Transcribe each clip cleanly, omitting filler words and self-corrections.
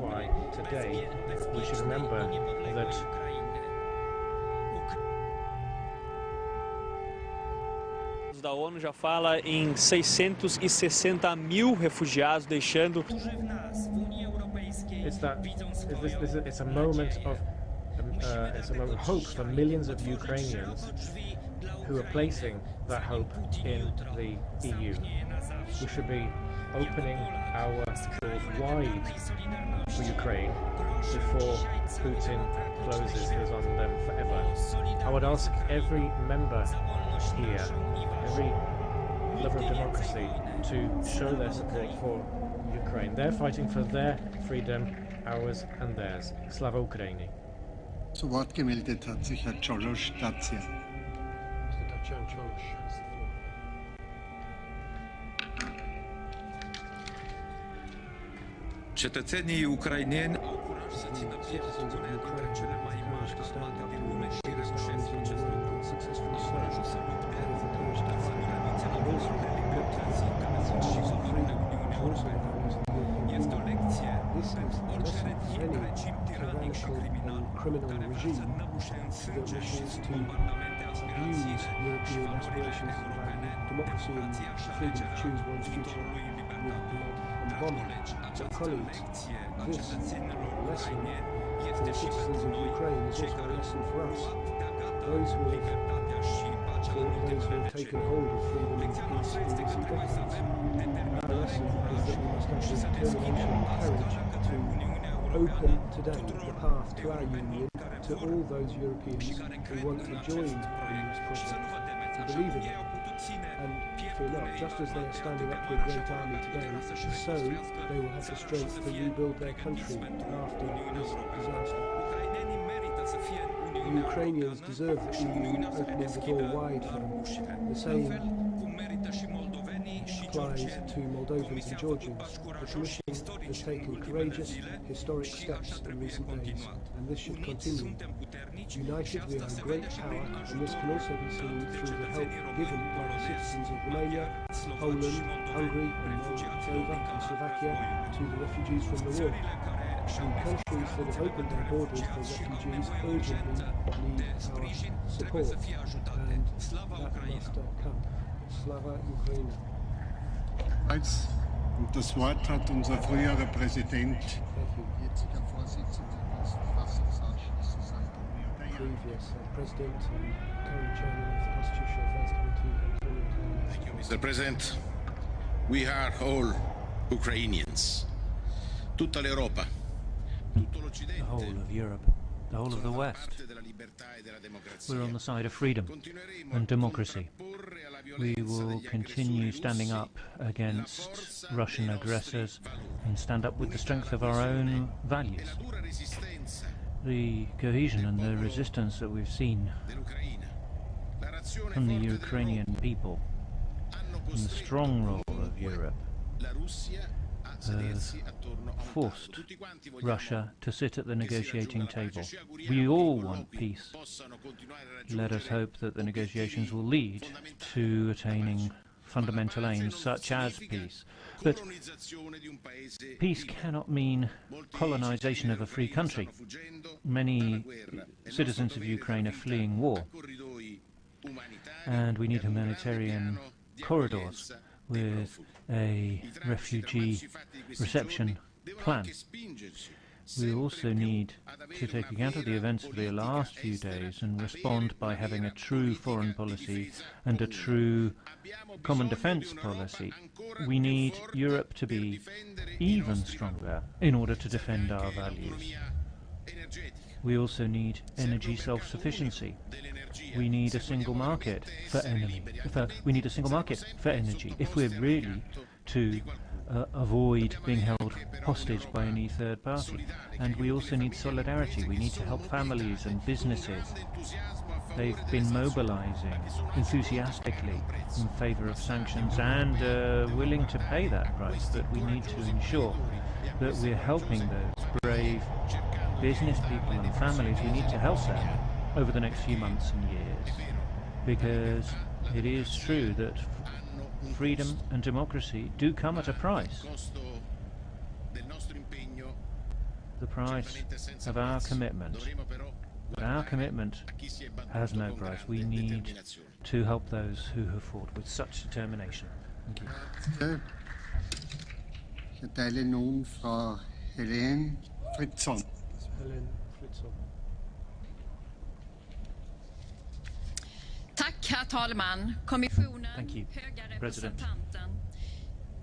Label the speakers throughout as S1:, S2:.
S1: why today we should remember that
S2: da ONU já fala em 660 mil refugiados deixando.
S1: It's a moment of hope for millions of Ukrainians who are placing that hope in the EU. We should be opening our doors wide for Ukraine before Putin closes his on them forever. I would ask every member here, every lover of democracy, to show their support for Ukraine. They're fighting for their freedom, ours and theirs. Slava Ukraini.
S3: Zu Wort gemeldet hat sich Herr Czolosz Dacia.
S4: Cetățenii ucraineni
S5: Este o lecție pentru oricine regim tiranic și criminal care vrea să năbușe în sânge și să bombardamente aspirațiile și valorile europene, democrația și alegerea viitorului libertate. Dragi colegi, această lecție a cetățenilor ucraineni este și pentru noi, cei care cu atâtea gata libertatea și pacea în ultimele vecini. Lecția noastră este că trebuie să avem determinare, curaj și să deschidem ascara către Uniunea Europeană tuturor europenilor care vor și care cred în acest proiect și să nu vă temeți, așa cum ei au putut ține pieptul ei
S6: just as they are standing up to a great army today, so they will have the strength to rebuild their country after this disaster. The Ukrainians deserve the EU opening the door wide for them. The same applies to Moldovans and Georgians. The Commission has taken courageous, historic steps in recent days, and this should continue. United, we are a great power, and this can also be seen through the help given by the citizens of Romania, Poland, Hungary, and Moldova and Slovakia to the refugees from the war. And countries that have opened their borders for refugees urgently need our support, and that must come. Slava Ukraini.
S3: Und das Wort hat unser früherer Präsident,
S6: jetziger Vorsitzender des Verfassungsausschusses previous President and current Chairman of the Constitutional Affairs Committee.
S7: Thank you, Mr. President. We are all Ukrainians. Tutta l'Europa, tutto l'Occidente,
S8: the whole of Europe, the whole of the West. We're on the side of freedom and democracy. We will continue standing up against Russian aggressors and stand up with the strength of our own values. The cohesion and the resistance that we've seen from the Ukrainian people and the strong role of Europe has forced Russia to sit at the negotiating table. We all want peace. Let us hope that the negotiations will lead to attaining fundamental aims such as peace. But peace cannot mean colonization of a free country. Many citizens of Ukraine are fleeing war, and we need humanitarian corridors with a refugee reception plan. We also need to take account of the events of the last few days and respond by having a true foreign policy and a true common defence policy. We need Europe to be even stronger in order to defend our values. We also need energy self-sufficiency. We need a single market for energy. If we're really to avoid being held hostage by any third party. And we also need solidarity. We need to help families and businesses. They've been mobilizing enthusiastically in favor of sanctions and willing to pay that price, but we need to ensure that we're helping those brave business people and families. We need to help them over the next few months and years, because it is true that freedom and democracy do come at a price. the price of our commitment. But our commitment has no price. We need to help those who have fought with such determination. Thank you.
S3: Ich erteile nun Frau Helene Fritzon.
S6: Helen Fritzon.
S9: Tack, herr talman. Kommissionen,
S8: Thank you,
S9: höga
S8: President.
S9: representanten.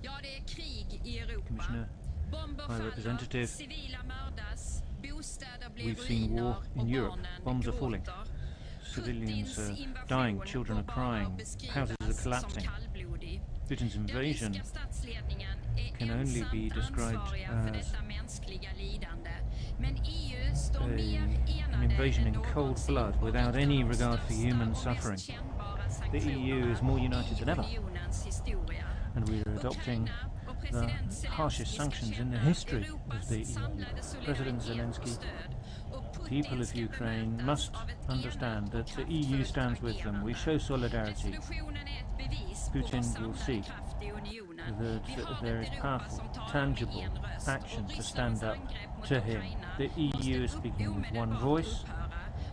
S9: Ja, det är krig i Europa.
S8: Commissioner,
S9: Bomber
S8: High
S9: faller,
S8: Representative,
S9: civila mördas, bostäder blir
S8: we've seen
S9: ruiner
S8: war in
S9: och
S8: Europe.
S9: barnen
S8: Bombs are falling.
S9: gråter.
S8: Civilians are
S9: Putins invasion
S8: dying, children are
S9: får bara
S8: crying, houses are
S9: beskrivas som
S8: collapsing.
S9: kallblodig.
S8: Putin's
S9: Den
S8: invasion
S9: ryska statsledningen är
S8: can only be
S9: ensamt
S8: described
S9: ansvariga för
S8: as
S9: detta mänskliga lidande. Men EU står mer
S8: an
S9: enade
S8: invasion
S9: än
S8: in cold
S9: någonsin
S8: blood
S9: och
S8: without
S9: utan
S8: any
S9: de
S8: regard for
S9: största
S8: human
S9: och mest
S8: suffering.
S9: kännbara
S8: The EU is more united than ever,
S9: unionens historia.
S8: and we are adopting the harshest sanctions in the history of the EU. President Zelensky, people of Ukraine must understand that the EU stands with them. We show solidarity. Putin will see that there is powerful, tangible action to stand up to him. The EU is speaking with one voice,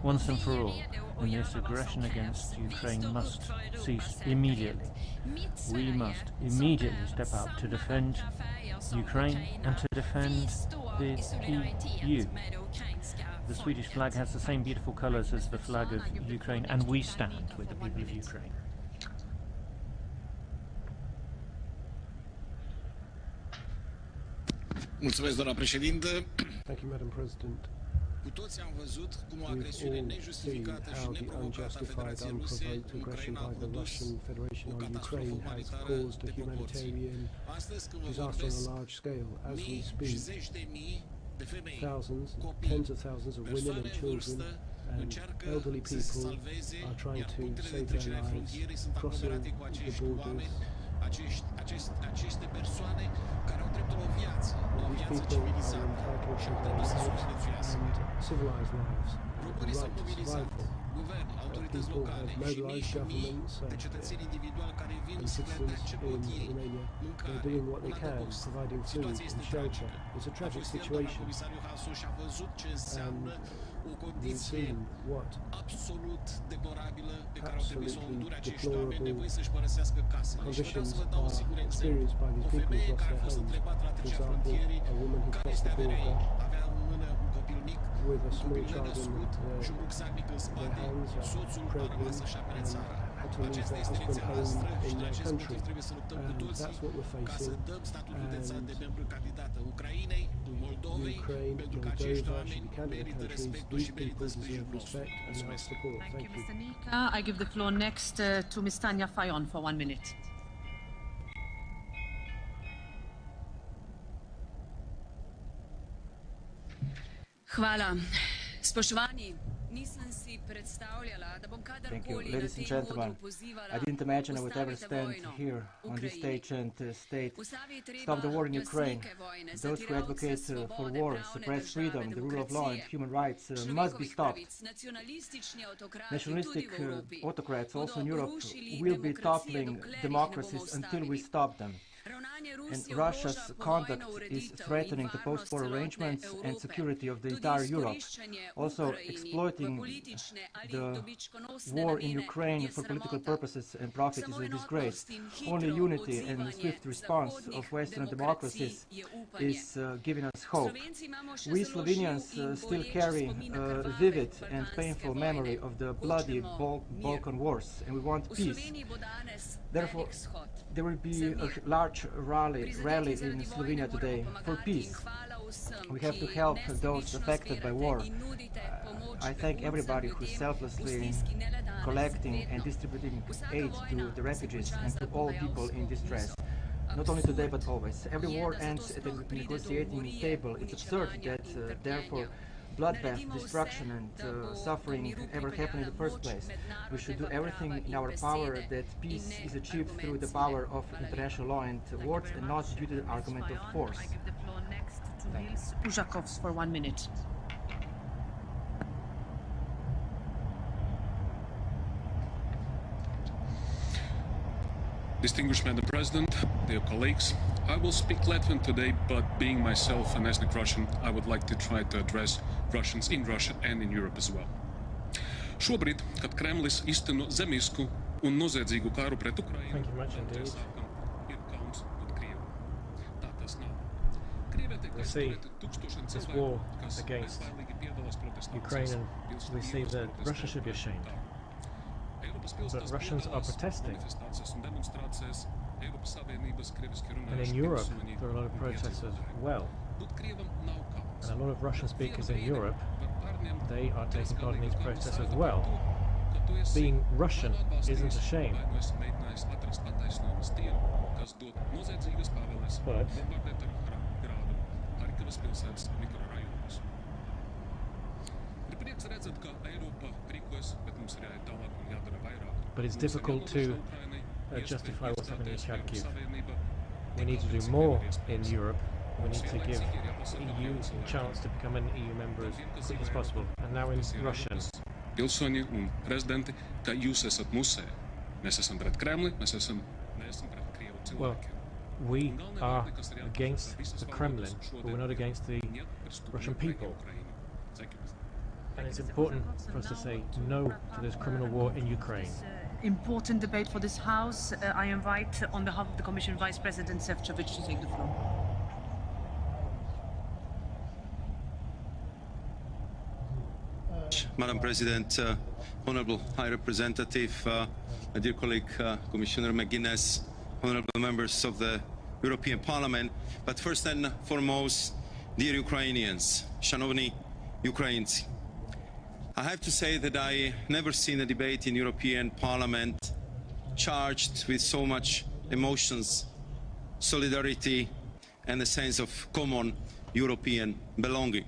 S8: once and for all, and this aggression against Ukraine must cease immediately. We must immediately step up to defend Ukraine and to defend the EU. The Swedish flag has the same beautiful colours as the flag of Ukraine, and we stand with the people of Ukraine.
S7: Mulțumesc, doamna președintă.
S6: Thank you, Madam President.
S7: Cu toți am văzut cum o
S6: We've
S7: agresiune
S6: all seen
S7: nejustificată și
S6: how the
S7: neprovocată a
S6: unjustified,
S7: Federației Ruse
S6: unprovoked
S7: în
S6: aggression
S7: Ucraina a
S6: by the
S7: produs
S6: Russian Federation
S7: o
S6: on
S7: catastrofă
S6: Ukraine has
S7: umanitară
S6: caused a
S7: de proporții.
S6: humanitarian
S7: Astăzi, când vă
S6: disaster on
S7: vorbesc,
S6: a large scale. As we
S7: mii și
S6: speak,
S7: zeci de mii de femei,
S6: thousands,
S7: copii,
S6: tens of thousands of women
S7: persoane
S6: and
S7: în
S6: children
S7: vârstă
S6: and
S7: încearcă
S6: elderly
S7: să se
S6: people
S7: salveze,
S6: are trying
S7: iar
S6: to
S7: punctele de
S6: save their
S7: trecere a
S6: lives,
S7: frontierei sunt
S6: crossing
S7: aglomerate cu
S6: the
S7: acești
S6: borders.
S7: oameni, aceste persoane care au dreptul la o viață
S6: These people are
S7: civilizată
S6: entitled
S7: și
S6: to
S7: au
S6: their
S7: dreptul să
S6: lives
S7: supraviețuiască.
S6: and civilized lives, with the
S7: Românii s-au
S6: right to
S7: mobilizat,
S6: survival.
S7: guvern, autorități
S6: People
S7: locale
S6: have
S7: și mii
S6: mobilized
S7: și mii
S6: governments
S7: de cetățeni individuali care vin
S6: and
S7: să le
S6: citizens
S7: atace
S6: in
S7: pot ei.
S6: Romania. They're
S7: Mâncare,
S6: doing what they
S7: un
S6: can,
S7: adăpost.
S6: providing food
S7: Situația
S6: and
S7: este
S6: shelter.
S7: tragică.
S6: It's a
S7: A
S6: tragic
S7: fost ieri doamna
S6: situation.
S7: comisariu Hasu și a văzut ce înseamnă o
S6: We've
S7: condiție
S6: seen what
S7: absolut deplorabilă pe care au trebuit să o
S6: absolutely
S7: îndure acești oameni
S6: deplorable
S7: nevoiți să-și părăsească casele. Și vreau
S6: conditions
S7: să vă dau un
S6: are
S7: singur exemplu.
S6: experienced by these
S7: O
S6: people
S7: femeie
S6: who've lost
S7: care a
S6: their
S7: fost
S6: homes.
S7: întrebată la
S6: For
S7: trecerea
S6: example,
S7: frontierii
S6: a woman who
S7: care
S6: crossed
S7: este
S6: the
S7: averea ei.
S6: border
S7: Avea în mână un copil mic,
S6: with a
S7: un
S6: small
S7: copil
S6: child in
S7: nenăscut și un rucsac mic în
S6: their
S7: spate.
S6: hands,
S7: Soțul a rămas
S6: pregnant,
S7: să-și apere
S6: and
S7: țara.
S6: had to leave
S7: Aceasta
S6: their
S7: este
S6: husband
S7: lecția noastră
S6: home
S7: și
S6: in
S7: din
S6: their
S7: acest
S6: country.
S7: motiv trebuie să luptăm cu
S6: And
S7: toții
S6: that's what we're
S7: ca să
S6: facing.
S7: dăm statutul de țară
S6: And
S7: de membru candidată Ucrainei, Moldovei,
S6: Ukraine,
S7: pentru că acești
S6: Moldova
S7: oameni
S6: should be candidate
S7: merită
S6: countries.
S7: respectul
S6: These
S7: și
S6: people
S7: merită
S6: deserve
S7: sprijinul nostru.
S6: respect and our
S7: Mulțumesc.
S6: support. Thank you.
S10: Mr. Nika. I give the floor next to Ms. Tanya Fayon for 1 minute.
S9: Hvala. Spoštovani, nisem si predstavljala, da bom
S11: Thank you.
S9: kadarkoli na
S11: Ladies and
S9: tem odru
S11: gentlemen,
S9: pozivala,
S11: I didn't imagine I would ever
S9: ustavite
S11: stand
S9: vojno
S11: here
S9: v
S11: on this
S9: Ukrajini.
S11: stage and state,
S9: Ustavi je treba
S11: stop the war in Ukraine.
S9: glasnike vojne,
S11: Those who
S9: zatiralce
S11: advocate for
S9: svobode,
S11: war,
S9: pravne
S11: suppress
S9: države,
S11: freedom, the rule of law and
S9: demokracije,
S11: human rights must be
S9: človekovih
S11: stopped.
S9: pravic, nacionalistični avtokrati tudi
S11: Nationalistic
S9: v Evropi
S11: autocrats also in
S9: bodo
S11: Europe
S9: rušili
S11: will be
S9: demokracije,
S11: toppling
S9: dokler jih ne bomo
S11: democracies until we
S9: ustavili.
S11: stop them.
S9: Ravnanje
S11: And
S9: Rusije
S11: Russia's
S9: ogroža
S11: conduct
S9: povojno
S11: is
S9: ureditev
S11: threatening
S9: in
S11: the
S9: varnost
S11: post-war
S9: celotne
S11: arrangements and
S9: Evrope.
S11: security of the
S9: Tudi
S11: entire Europe.
S9: izkoriščanje
S11: Also
S9: Ukrajini v
S11: exploiting
S9: politične ali
S11: the
S9: dobičkonosne
S11: war in
S9: namene
S11: Ukraine
S9: je
S11: for political
S9: sramota.
S11: purposes and profit is
S9: Samo
S11: a disgrace.
S9: enotnost in hitro
S11: Only unity and
S9: odzivanje
S11: swift response
S9: zahodnih
S11: of Western
S9: demokracij
S11: democracies
S9: je upanje.
S11: is giving us hope.
S9: Slovenci imamo še
S11: We
S9: zelo
S11: Slovenians
S9: živ in
S11: still
S9: boleč
S11: carry
S9: spomin na
S11: a
S9: krvave
S11: vivid and
S9: balkanske
S11: painful
S9: vojne.
S11: memory of the bloody
S9: Hočemo mir.
S11: Balkan wars, and we want
S9: V
S11: peace.
S9: Sloveniji bo danes
S11: Therefore,
S9: velik shod.
S11: there will be
S9: Za
S11: a
S9: mir.
S11: large rally
S9: Prizadeti
S11: in
S9: zaradi
S11: Slovenia
S9: vojne
S11: today
S9: moramo
S11: for
S9: pomagati in
S11: peace.
S9: hvala vsem,
S11: We have to
S9: ki
S11: help those
S9: nesebično
S11: affected by
S9: zbirate
S11: war.
S9: in nudite pomoč
S11: I thank
S9: beguncem,
S11: everybody who
S9: ljudem v
S11: selflessly
S9: stiski, ne le danes,
S11: collecting and
S9: vedno.
S11: distributing
S9: Vsaka
S11: aid to
S9: vojna
S11: the refugees
S9: se
S11: and to
S9: konča
S11: all
S9: za
S11: people in
S9: pogajalsko
S11: distress.
S9: mizo.
S11: Not only today but always. Every
S9: je,
S11: war
S9: da zato
S11: ends at
S9: sploh
S11: the
S9: pride do
S11: negotiating
S9: gorije,
S11: table. It's absurd
S9: uničevanja
S11: that
S9: in
S11: therefore
S9: trpljenja.
S11: bloodbath,
S9: Naredimo
S11: destruction
S9: vse,
S11: and
S9: da bo
S11: suffering
S9: do miru
S11: ever happen in the
S9: pripeljala
S11: first
S9: moč
S11: place. We should do
S9: mednarodnega
S11: everything
S9: prava
S11: in
S9: in
S11: our power
S9: besede
S11: that
S9: in
S11: peace
S9: ne
S11: is achieved through the
S9: argument
S11: power
S9: sile.
S11: of
S9: Hvala
S11: international law and
S10: Thank you
S11: words
S10: very
S11: and not
S10: much,
S11: due to the
S10: Ms.
S11: argument of
S10: Fayon.
S11: force.
S10: I give the floor next to
S11: Thank you.
S10: Nils Ujakovs for 1 minute.
S12: Distinguished Madam President, dear colleagues, I will speak Latvian today, but being myself an ethnic Russian, I would like to try to address Russians in Russia and in Europe as well. Šobrīd, kad Kremlis izteno zemisku un noziedzīgu karu pret Ukrainu, ir kauns būt Krievu. Tā tas nav. Krievija tiek aizturēta
S1: this war against Ukraine, and we see that Russia should be ashamed. But Russians are protesting. And in Europe, there are a lot of protests as well. And a lot of Russian speakers in Europe, they are taking part in these protests as well. Being Russian isn't a shame. But it's difficult to justify what's happening in Kiev. We need to do more in Europe. We need to give EU a chance to become an EU member as quick as possible. And now in Russian.
S12: Pilsoņi un prezidenti, ka jūs esat musē. Mēs esam pret Kremli, mēs esam pret Krievu cilvēkiem.
S1: Well, we are against the Kremlin, but we're not against the Russian people. And it's important for us to say no to this criminal war in Ukraine.
S10: Important debate for this House. I invite, on behalf of the Commission, Vice President Šefčovič to take the floor.
S13: Madam President, Honourable High Representative, my dear colleague, Commissioner McGuinness, honourable members of the European Parliament, but first and foremost, dear Ukrainians, Szanowni Ukraińcy. I have to say that I never seen a debate in European Parliament charged with so much emotions, solidarity, and a sense of common European belonging.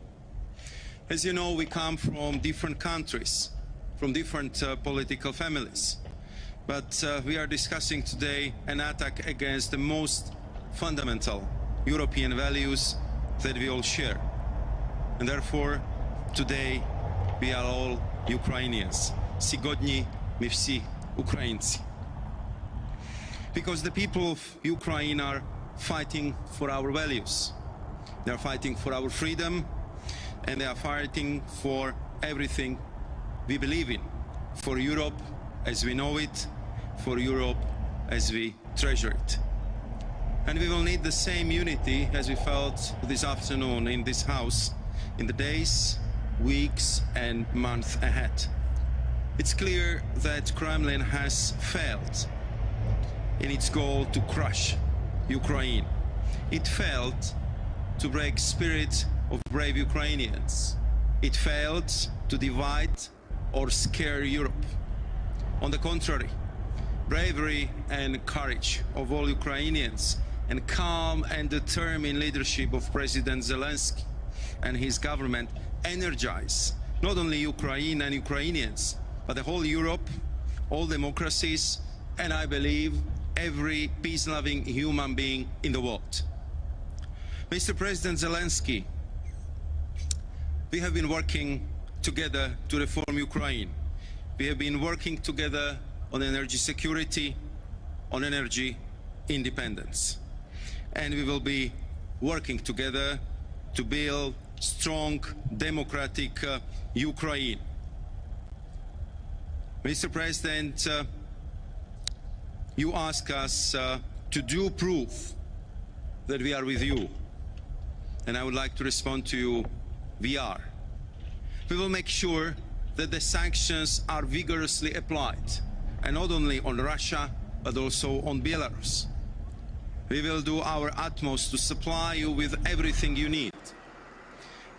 S13: As you know, we come from different countries, from different political families, but we are discussing today an attack against the most fundamental European values that we all share. And therefore, today, we are all Ukrainians. Сьогодні ми всі українці. Because the people of Ukraine are fighting for our values. They are fighting for our freedom, and they are fighting for everything we believe in. For Europe as we know it, for Europe as we treasure it. And we will need the same unity as we felt this afternoon in this House in the days, weeks and months ahead. It's clear that Kremlin has failed in its goal to crush Ukraine. It failed to break spirit of brave Ukrainians. It failed to divide or scare Europe. On the contrary, bravery and courage of all Ukrainians and calm and determined leadership of President Zelensky and his government energize not only Ukraine and Ukrainians, but the whole Europe, all democracies, and I believe every peace-loving human being in the world. Mr. President Zelensky, we have been working together to reform Ukraine. We have been working together on energy security, on energy independence. And we will be working together to build strong, democratic Ukraine. Mr. President, you ask us to do proof that we are with you. And I would like to respond to you, we are. We will make sure that the sanctions are vigorously applied, and not only on Russia, but also on Belarus. We will do our utmost to supply you with everything you need.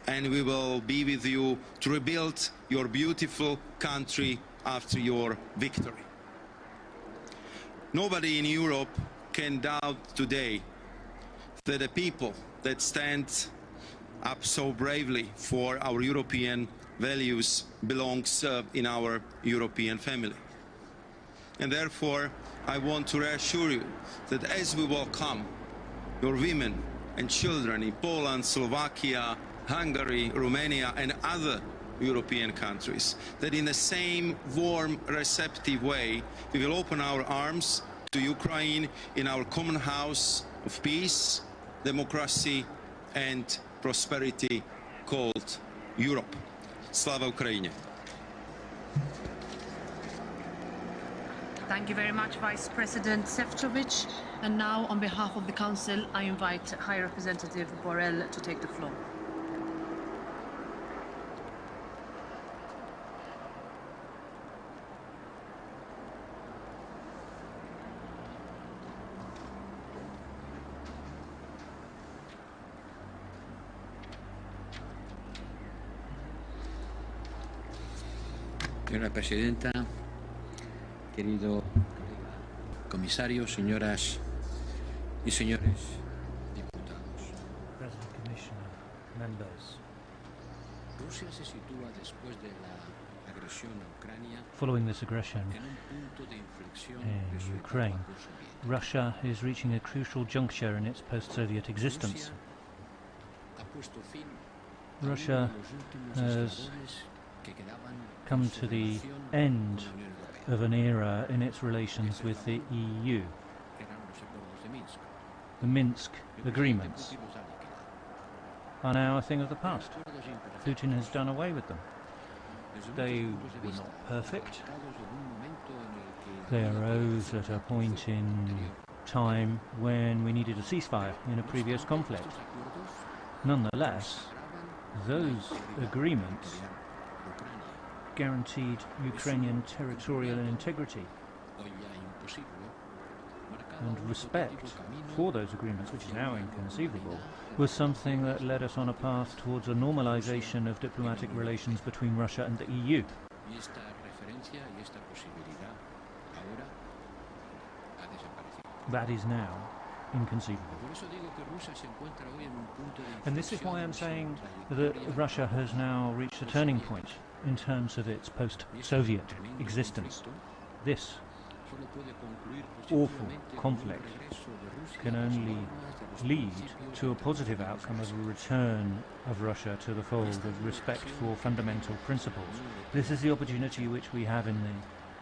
S13: And we will be with you to rebuild your beautiful country after your victory. Nobody in Europe can doubt today that the people that stand up so bravely for our European values belongs in our European family. And therefore, I want to reassure you that as we welcome your women and children in Poland, Slovakia, Hungary, Romania and other European countries, that in the same warm, receptive way, we will open our arms to Ukraine in our common house of peace, democracy and prosperity called Europe. Slava Ukraini!
S10: Thank you very much, Vice President Šefčovič. And now, on behalf of the Council, I invite High Representative Borrell to take the floor.
S14: Señora Presidenta, querido comisario, señoras y señores diputados.
S8: President, Commissioner, members.
S14: Rusia se sitúa después de la agresión a Ucrania.
S8: Following this aggression in Ukraine, Russia is reaching a crucial juncture in its post-Soviet existence. Russia has come to the end of an era in its relations with the EU. The Minsk agreements are now a thing of the past. Putin has done away with them. They were not perfect. They arose at a point in time when we needed a ceasefire in a previous conflict. Nonetheless, those agreements guaranteed Ukrainian territorial integrity, and respect for those agreements, which is now inconceivable, was something that led us on a path towards a normalization of diplomatic relations between Russia and the EU. That is now inconceivable. And this is why I'm saying that Russia has now reached a turning point in terms of its post-Soviet existence. This awful conflict can only lead to a positive outcome of a return of Russia to the fold of respect for fundamental principles. This is the opportunity which we have in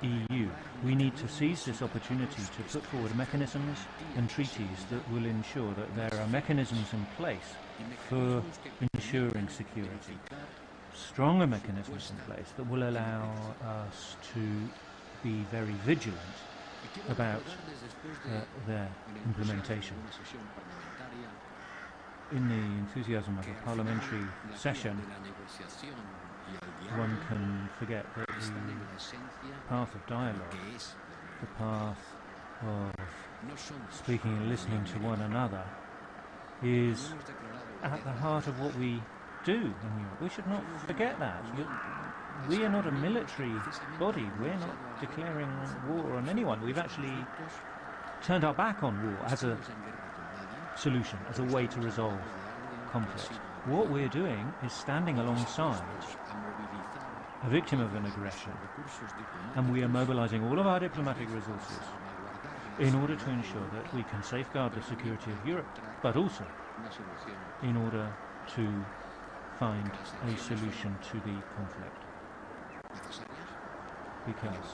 S8: the EU. We need to seize this opportunity to put forward mechanisms and treaties that will ensure that there are mechanisms in place for ensuring security. Stronger mechanisms in place that will allow us to be very vigilant about their implementation. In the enthusiasm of a parliamentary session, one can forget that the path of dialogue, the path of speaking and listening to one another, is at the heart of what we do in Europe. We should not forget that. We are not a military body. We're not declaring war on anyone. We've actually turned our back on war as a solution, as a way to resolve conflict. What we're doing is standing alongside a victim of an aggression, and we are mobilizing all of our diplomatic resources in order to ensure that we can safeguard the security of Europe, but also in order to find a solution to the conflict. Because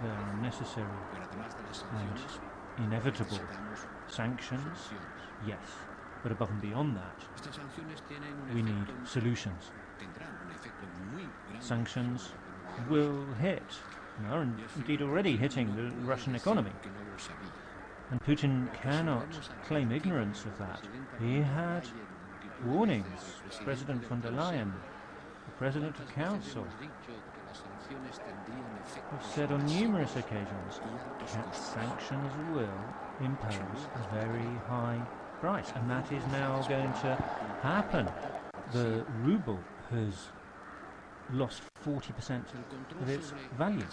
S8: there are necessary and inevitable sanctions, yes, but above and beyond that, we need solutions. Sanctions will hit, and are indeed already hitting, the Russian economy. And Putin cannot claim ignorance of that. He had warnings. President von der Leyen, the President of Council, have said on numerous occasions that sanctions will impose a very high price, and that is now going to happen. The ruble has lost 40% of its value.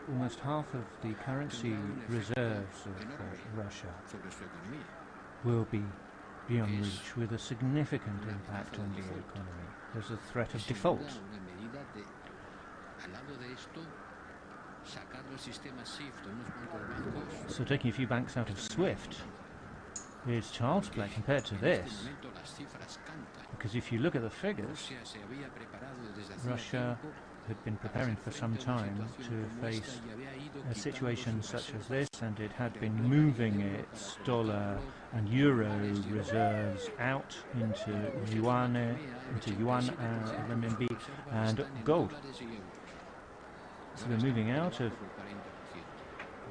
S8: Almost half of the currency reserves of Russia will be beyond reach, with a significant impact on the economy. There's a threat of default. So taking a few banks out of SWIFT is child's play compared to this. Because if you look at the figures, Russia had been preparing for some time to face a situation such as this, and it had been moving its dollar and euro reserves out into yuan, renminbi, and gold. So they're moving out of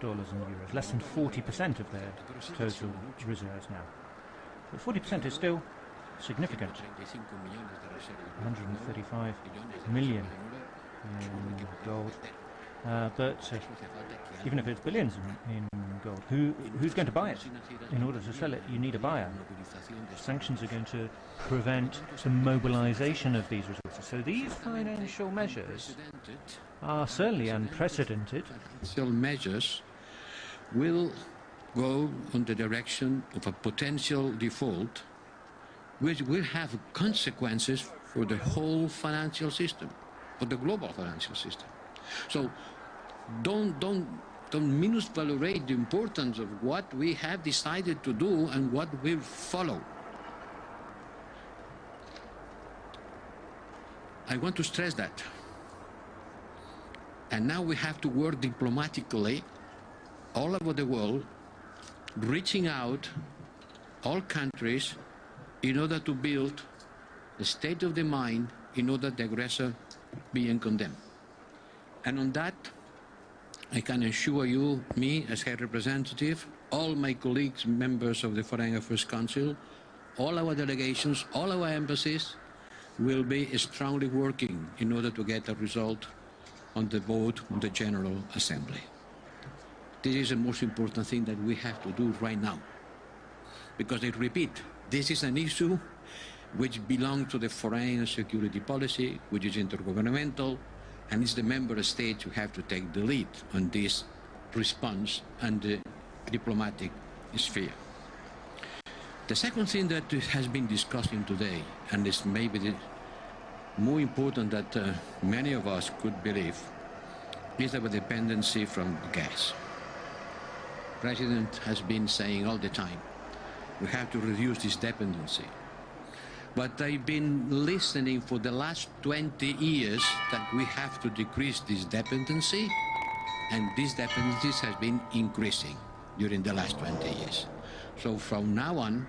S8: dollars and euros, less than 40% of their total reserves now. But 40% is still significant. 135 million in gold. But even if it's billions in gold, who's going to buy it? In order to sell it, you need a buyer. Sanctions are going to prevent the mobilization of these resources. So these financial measures are certainly unprecedented.
S14: Financial measures will go in the direction of a potential default, which will have consequences for the whole financial system, for the global financial system. So don't minusvalorate the importance of what we have decided to do and what will follow. I want to stress that. And now we have to work diplomatically all over the world, reaching out all countries in order to build a state of the mind in order the aggressor being condemned. And on that, I can assure you, me as High Representative, all my colleagues, members of the Foreign Affairs Council, all our delegations, all our embassies will be strongly working in order to get a result on the vote on the General Assembly. This is the most important thing that we have to do right now. Because I repeat, this is an issue which belongs to the foreign and security policy, which is intergovernmental, and it's the member states who have to take the lead on this response and the diplomatic sphere. The second thing that has been discussing today, and is maybe the more important that many of us could believe, is our dependency from gas. The President has been saying all the time, we have to reduce this dependency. But I've been listening for the last 20 years that we have to decrease this dependency, and this dependency has been increasing during the last 20 years. So from now on,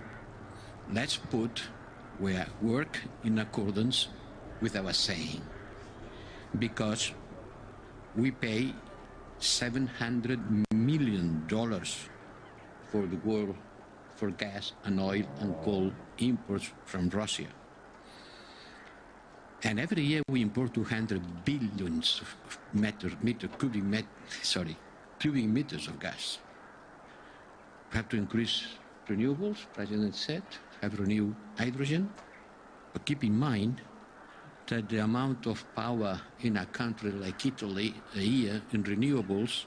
S14: let's put work in accordance with our saying, because we pay $700 million for the world for gas and oil and coal imports from Russia. And every year we import 200 billions of cubic meters of gas. We have to increase renewables, President said, have renewed hydrogen, but keep in mind that the amount of power in a country like Italy a year in renewables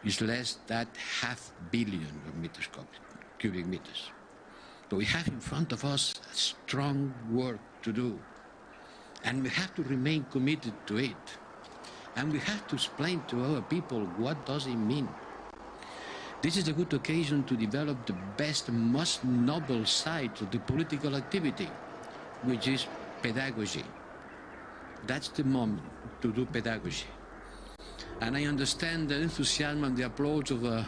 S14: is less than 500 million of cubic meters. So we have in front of us strong work to do, and we have to remain committed to it. And we have to explain to our people what does it mean. This is a good occasion to develop the best, most noble side of the political activity, which is pedagogy. That's the moment to do pedagogy. And I understand the enthusiasm and the approach of a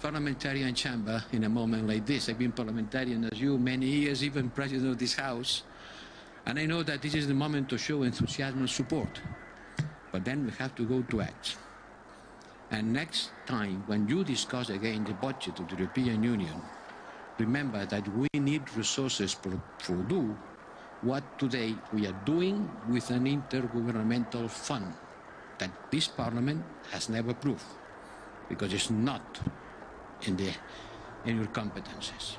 S14: parliamentarian chamber in a moment like this. I've been parliamentarian as you many years, even president of this house. And I know that this is the moment to show enthusiasm and support. But then we have to go to act. And next time, when you discuss again the budget of the European Union, remember that we need resources for do what today we are doing with an intergovernmental fund that this Parliament has never approved, because it's not in your competences.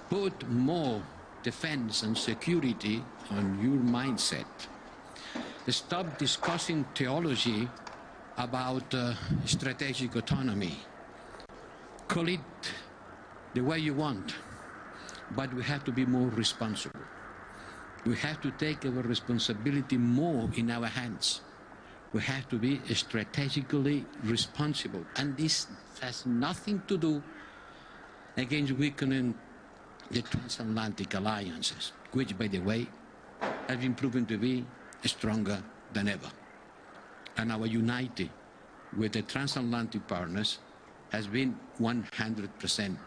S14: Put more defense and security on your mindset. Stop discussing theology about strategic autonomy. Call it the way you want, but we have to be more responsible. We have to take our responsibility more in our hands. We have to be strategically responsible. And this has nothing to do against weakening the transatlantic alliances, which, by the way, have been proven to be stronger than ever. and our unity with the transatlantic partners has been 100%.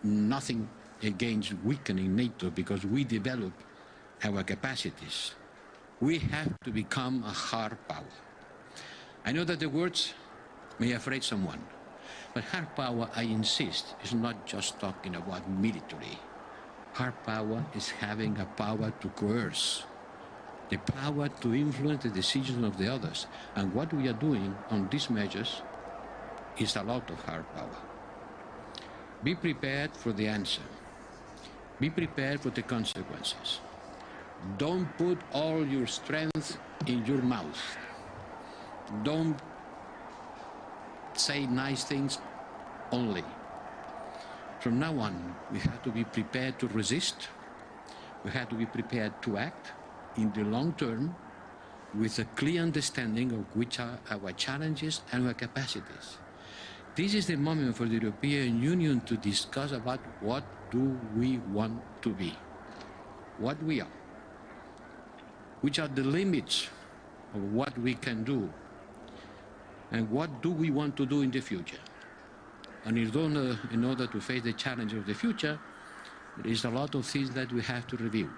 S14: Nothing against weakening NATO, because we develop our capacities. We have to become a hard power. I know that the words may afraid someone, but hard power, I insist, is not just talking about military. Hard power is having a power to coerce, the power to influence the decisions of the others. And what we are doing on these measures is a lot of hard power. Be prepared for the answer. Be prepared for the consequences. Don't put all your strength in your mouth. Don't say nice things only. From now on, we have to be prepared to resist. We have to be prepared to act in the long term with a clear understanding of which are our challenges and our capacities. This is the moment for the European Union to discuss about what do we want to be, what we are, which are the limits of what we can do, and what do we want to do in the future. And in order to face the challenge of the future, there is a lot of things that we have to review,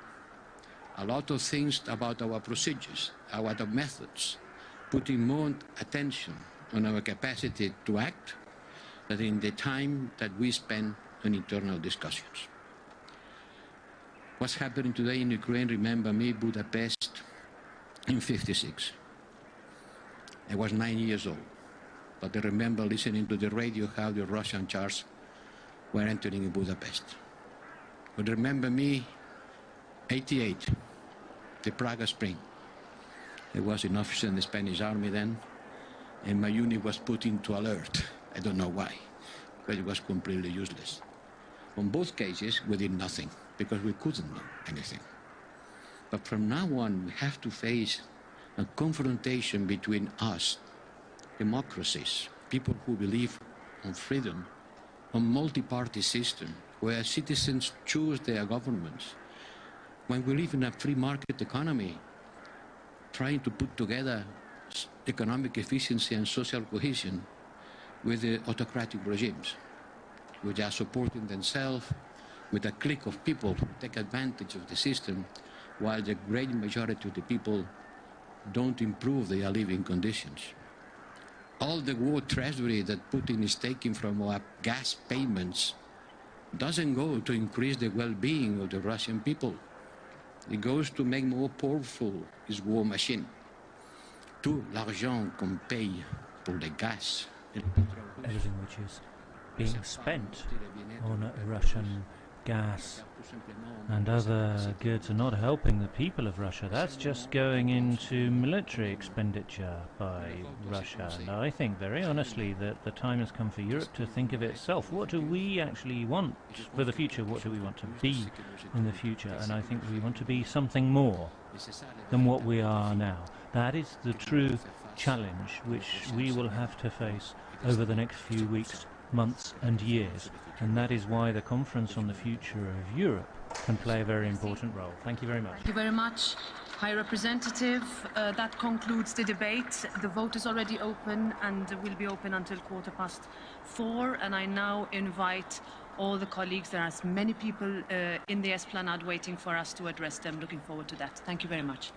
S14: a lot of things about our procedures, our methods, putting more attention on our capacity to act than in the time that we spend on internal discussions. What's happening today in Ukraine, remember me, Budapest in '56. I was 9 years old, but I remember listening to the radio how the Russian chars were entering in Budapest. But remember me, '88, the Prague Spring. I was an officer in the Spanish army then, and my unit was put into alert. I don't know why, because it was completely useless. On both cases, we did nothing, because we couldn't do anything. But from now on, we have to face a confrontation between us, democracies, people who believe on freedom, on multi-party system, where citizens choose their governments. When we live in a free market economy, trying to put together economic efficiency and social cohesion with the autocratic regimes, which are supporting themselves with a clique of people who take advantage of the system, while the great majority of the people don't improve their living conditions. All the war treasury that Putin is taking from our gas payments doesn't go to increase the well-being of the Russian people. It goes to make more powerful his war machine. Tout l'argent qu'on paye pour le gaz.
S8: Everything which is being spent on Russian gas and other goods are not helping the people of Russia. That's just going into military expenditure by Russia. And I think very honestly that the time has come for Europe to think of itself. What do we actually want for the future? What do we want to be in the future? And I think we want to be something more than what we are now. That is the true challenge which we will have to face over the next few weeks, months and years. And that is why the Conference on the Future of Europe can play a very important role. Thank you very much.
S10: Thank you very much, High Representative. That concludes the debate. The vote is already open and will be open until 4:15. And I now invite all the colleagues. There are as many people in the Esplanade waiting for us to address them. Looking forward to that. Thank you very much.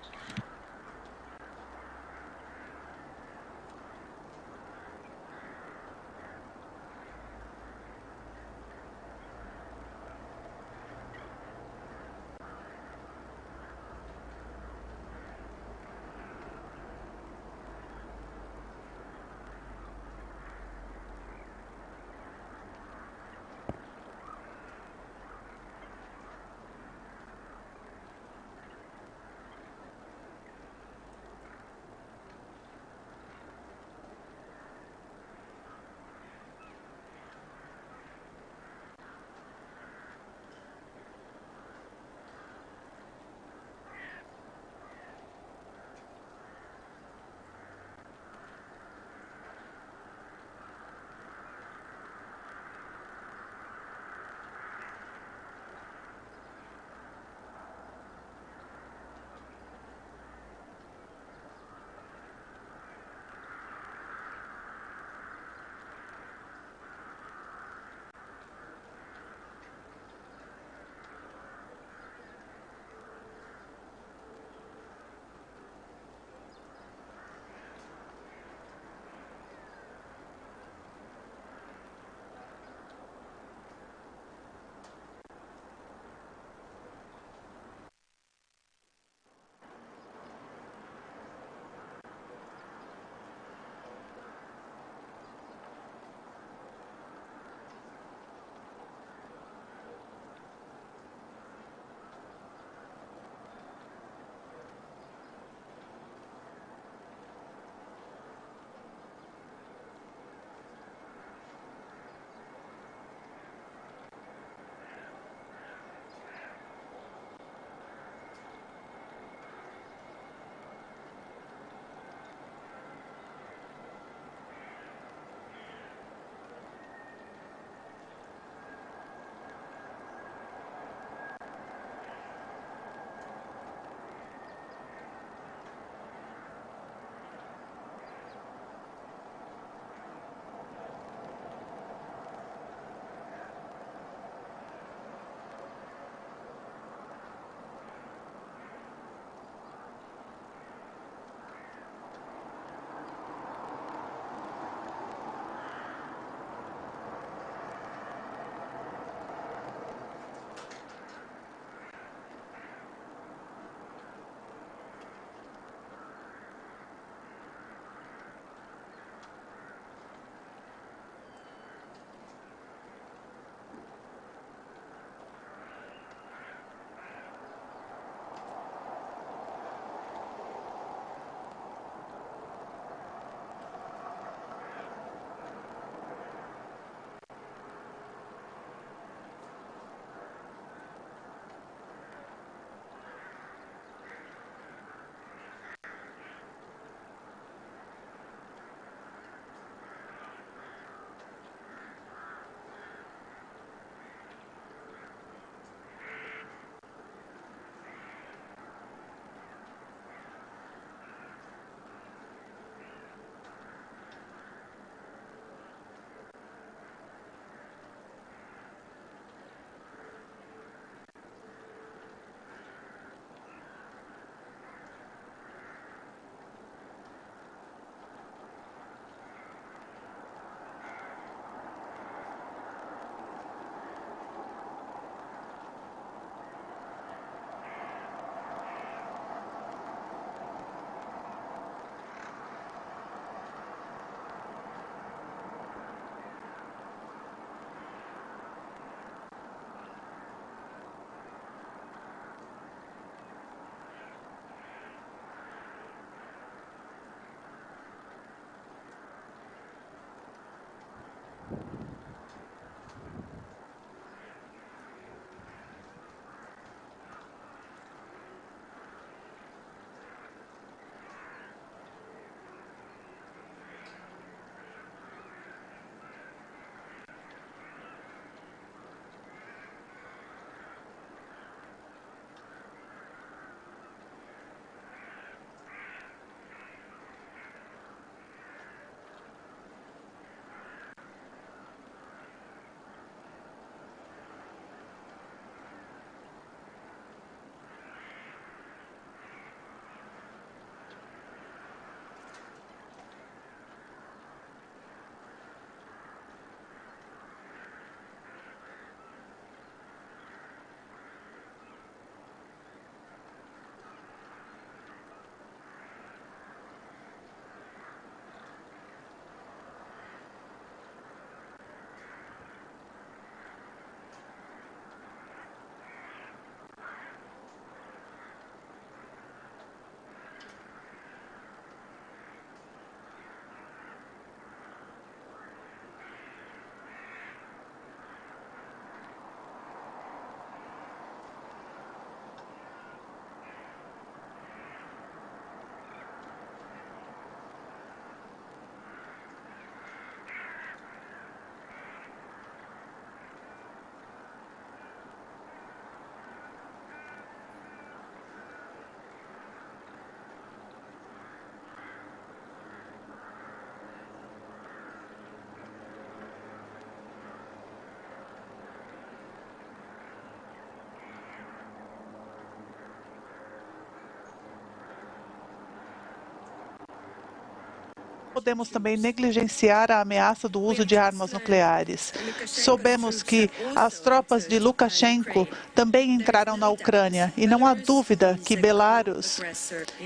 S15: podemos também negligenciar a ameaça do uso de armas nucleares. Soubemos que as tropas de Lukashenko também entraram na Ucrânia e não há dúvida que Belarus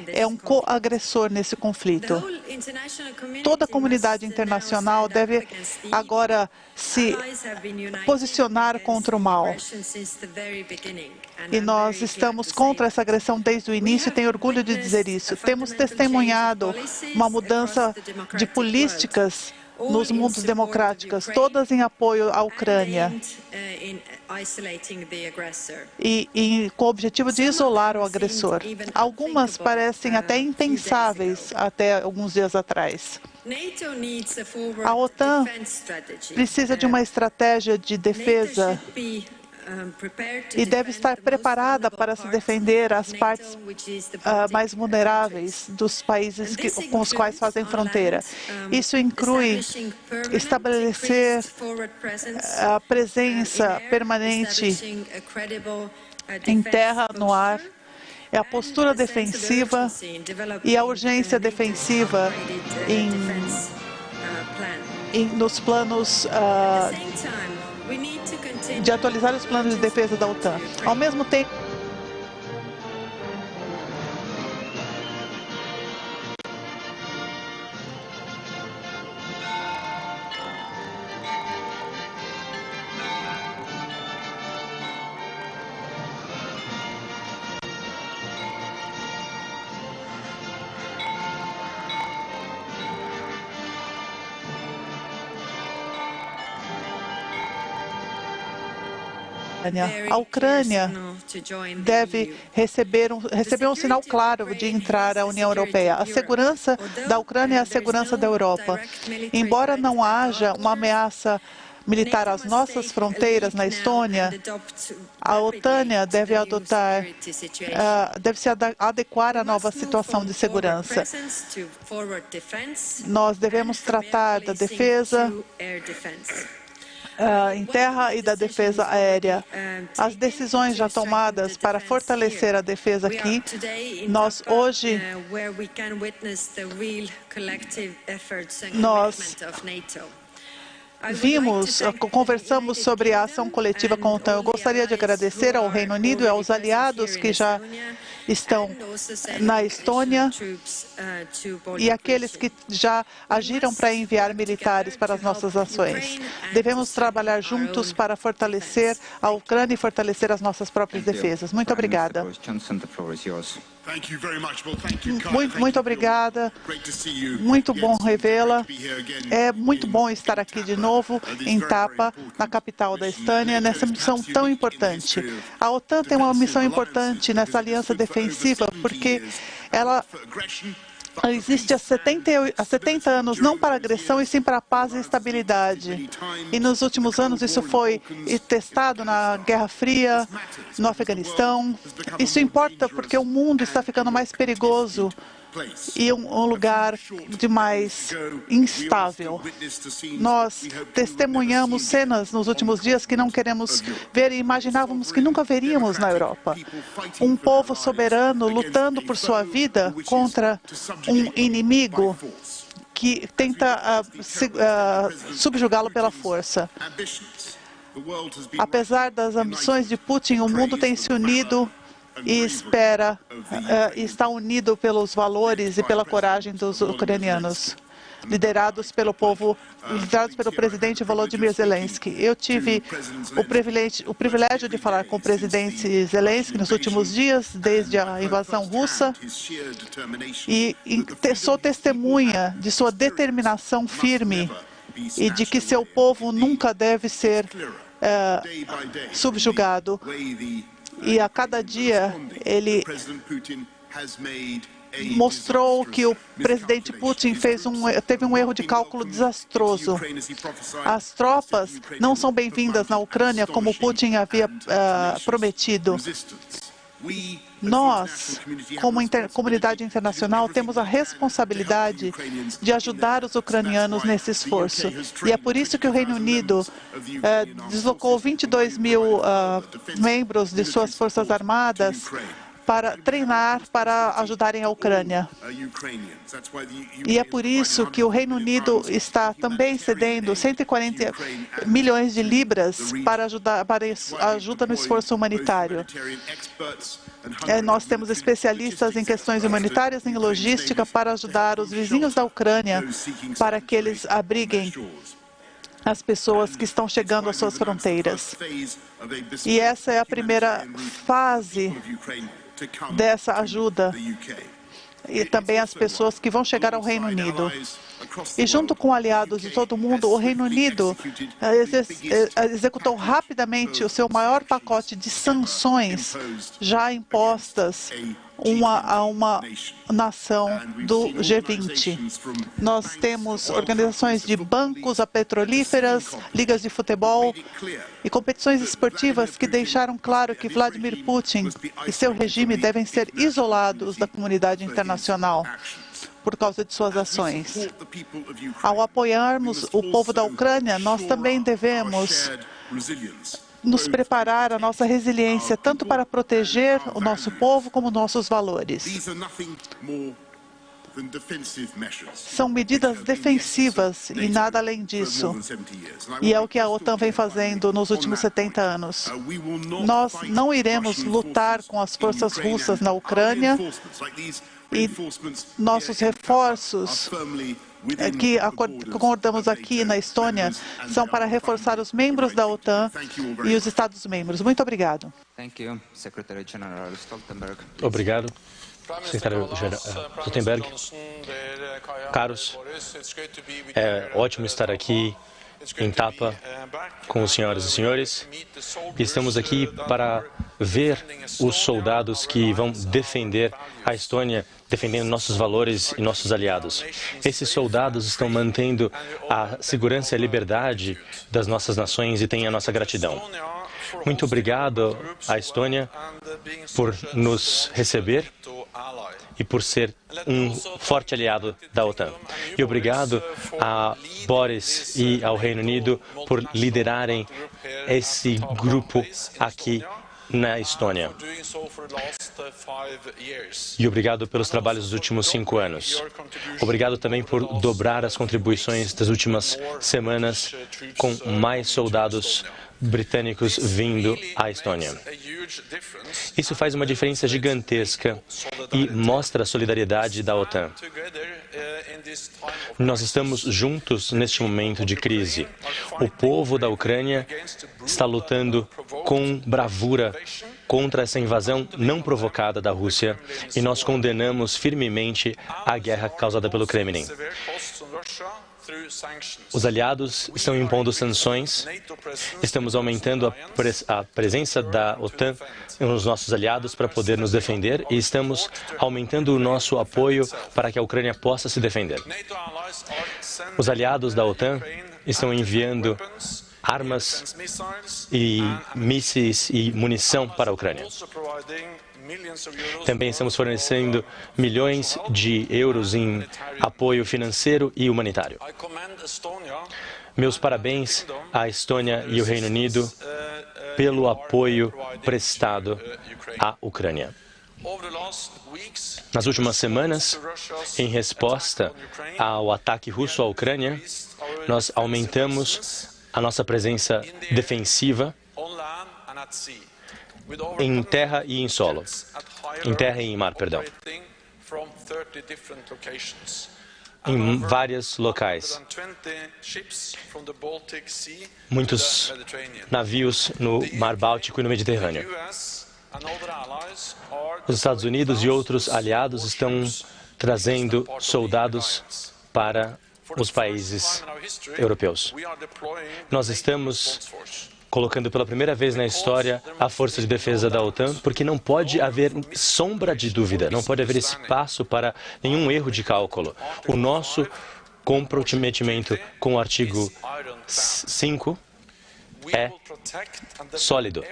S15: é um coagressor nesse conflito. Toda a comunidade internacional deve agora se posicionar contra o mal. E nós estamos contra essa agressão desde o início e tenho orgulho de dizer isso. Temos testemunhado uma mudança de políticas nos mundos democráticos, todas em apoio à Ucrânia e com o objetivo de isolar o agressor. Algumas parecem até impensáveis até alguns dias atrás. A OTAN precisa de uma estratégia de defesa e deve estar preparada para se defender as partes mais vulneráveis dos países com os quais fazem fronteira. Isso inclui estabelecer a presença permanente em terra, no ar, a postura defensiva e a urgência defensiva nos planos de atualizar os planos de defesa da OTAN. Ao mesmo tempo, a Ucrânia deve receber um sinal claro de entrar à União Europeia. A segurança da Ucrânia é a segurança da Europa. Embora não haja uma ameaça militar às nossas fronteiras na Estônia, a OTAN deve se adequar à nova situação de segurança. Nós devemos tratar da defesa em terra e da defesa aérea. As decisões já tomadas para fortalecer a defesa aqui, nós hoje conversamos sobre a ação coletiva com a OTAN. Eu gostaria de agradecer ao Reino Unido e aos aliados que já estão na Estônia e aqueles que já agiram para enviar militares para as nossas ações. Devemos trabalhar juntos para fortalecer a Ucrânia e fortalecer as nossas próprias defesas. Muito obrigada. Muito obrigada. Muito bom revê-la. É muito bom estar aqui de novo em Tapa, na capital da Estônia, nessa missão tão importante. A OTAN tem uma missão importante nessa aliança defensiva porque ela existe há 70 anos, não para agressão, e sim para a paz e estabilidade. E nos últimos anos isso foi testado na Guerra Fria, no Afeganistão. Isso importa porque o mundo está ficando mais perigoso e um lugar de mais instável. Nós testemunhamos cenas nos últimos dias que não queremos ver e imaginávamos que nunca veríamos na Europa. Um povo soberano lutando por sua vida contra um inimigo que tenta subjugá-lo pela força. Apesar das ambições de Putin, o mundo tem se unido e está unido pelos valores e pela coragem dos ucranianos, liderados pelo presidente Volodymyr Zelensky. Eu tive o privilégio de falar com o presidente Zelensky nos últimos dias, desde a invasão russa, e sou testemunha de sua determinação firme e de que seu povo nunca deve ser subjugado. E a cada dia ele mostrou que o presidente Putin teve um erro de cálculo desastroso. As tropas não são bem-vindas na Ucrânia como Putin havia prometido. Nós, como comunidade internacional, temos a responsabilidade de ajudar os ucranianos nesse esforço. E é por isso que o Reino Unido deslocou 22 mil membros de suas forças armadas para treinar, para ajudarem a Ucrânia. E é por isso que o Reino Unido está também cedendo 140 milhões de libras para ajuda no esforço humanitário. Nós temos especialistas em questões humanitárias e em logística para ajudar os vizinhos da Ucrânia para que eles abriguem as pessoas que estão chegando às suas fronteiras. E essa é a primeira fase dessa ajuda. E também as pessoas que vão chegar ao Reino Unido. E junto com aliados de todo mundo, o Reino Unido executou rapidamente o seu maior pacote de sanções já impostas a uma nação do G20. Nós temos organizações de bancos, a petrolíferas, ligas de futebol e competições esportivas que deixaram claro que Vladimir Putin e seu regime devem ser isolados da comunidade internacional por causa de suas ações. Ao apoiarmos o povo da Ucrânia, nós também devemos nos preparar a nossa resiliência, tanto para proteger o nosso povo como nossos valores. São medidas defensivas e nada além disso. E é o que a OTAN vem fazendo nos últimos 70 anos. Nós não iremos lutar com as forças russas na Ucrânia e nossos reforços que concordamos aqui na Estônia são para reforçar os membros da OTAN e os Estados-membros. Muito obrigado.
S16: Obrigado, secretário-geral Stoltenberg. Caros, é ótimo estar aqui em Tapa com os senhoras e senhores. Estamos aqui para ver os soldados que vão defender a Estônia, defendendo nossos valores e nossos aliados. Esses soldados estão mantendo a segurança e a liberdade das nossas nações e têm a nossa gratidão. Muito obrigado à Estônia por nos receber e por ser um forte aliado da OTAN. E obrigado a Boris e ao Reino Unido por liderarem esse grupo aqui na Estônia. E obrigado pelos trabalhos dos últimos 5 anos. Obrigado também por dobrar as contribuições das últimas semanas com mais soldados britânicos vindo à Estônia. Isso faz uma diferença gigantesca e mostra a solidariedade da OTAN. Nós estamos juntos neste momento de crise. O povo da Ucrânia está lutando com bravura contra essa invasão não provocada da Rússia e nós condenamos firmemente a guerra causada pelo Kremlin. Os aliados estão impondo sanções, estamos aumentando a presença da OTAN nos nossos aliados para poder nos defender e estamos aumentando o nosso apoio para que a Ucrânia possa se defender. Os aliados da OTAN estão enviando armas e mísseis e munição para a Ucrânia. Também estamos fornecendo milhões de euros em apoio financeiro e humanitário. Meus parabéns à Estônia e ao Reino Unido pelo apoio prestado à Ucrânia. Nas últimas semanas, em resposta ao ataque russo à Ucrânia, nós aumentamos a nossa presença defensiva em terra e em solo. Em terra e em mar, perdão. Em vários locais. Muitos navios no Mar Báltico e no Mediterrâneo. Os Estados Unidos e outros aliados estão trazendo soldados para os países europeus. Nós estamos colocando pela primeira vez na história a Força de Defesa da OTAN, porque não pode haver sombra de dúvida, não pode haver espaço para nenhum erro de cálculo. O nosso comprometimento com o artigo 5 é sólido.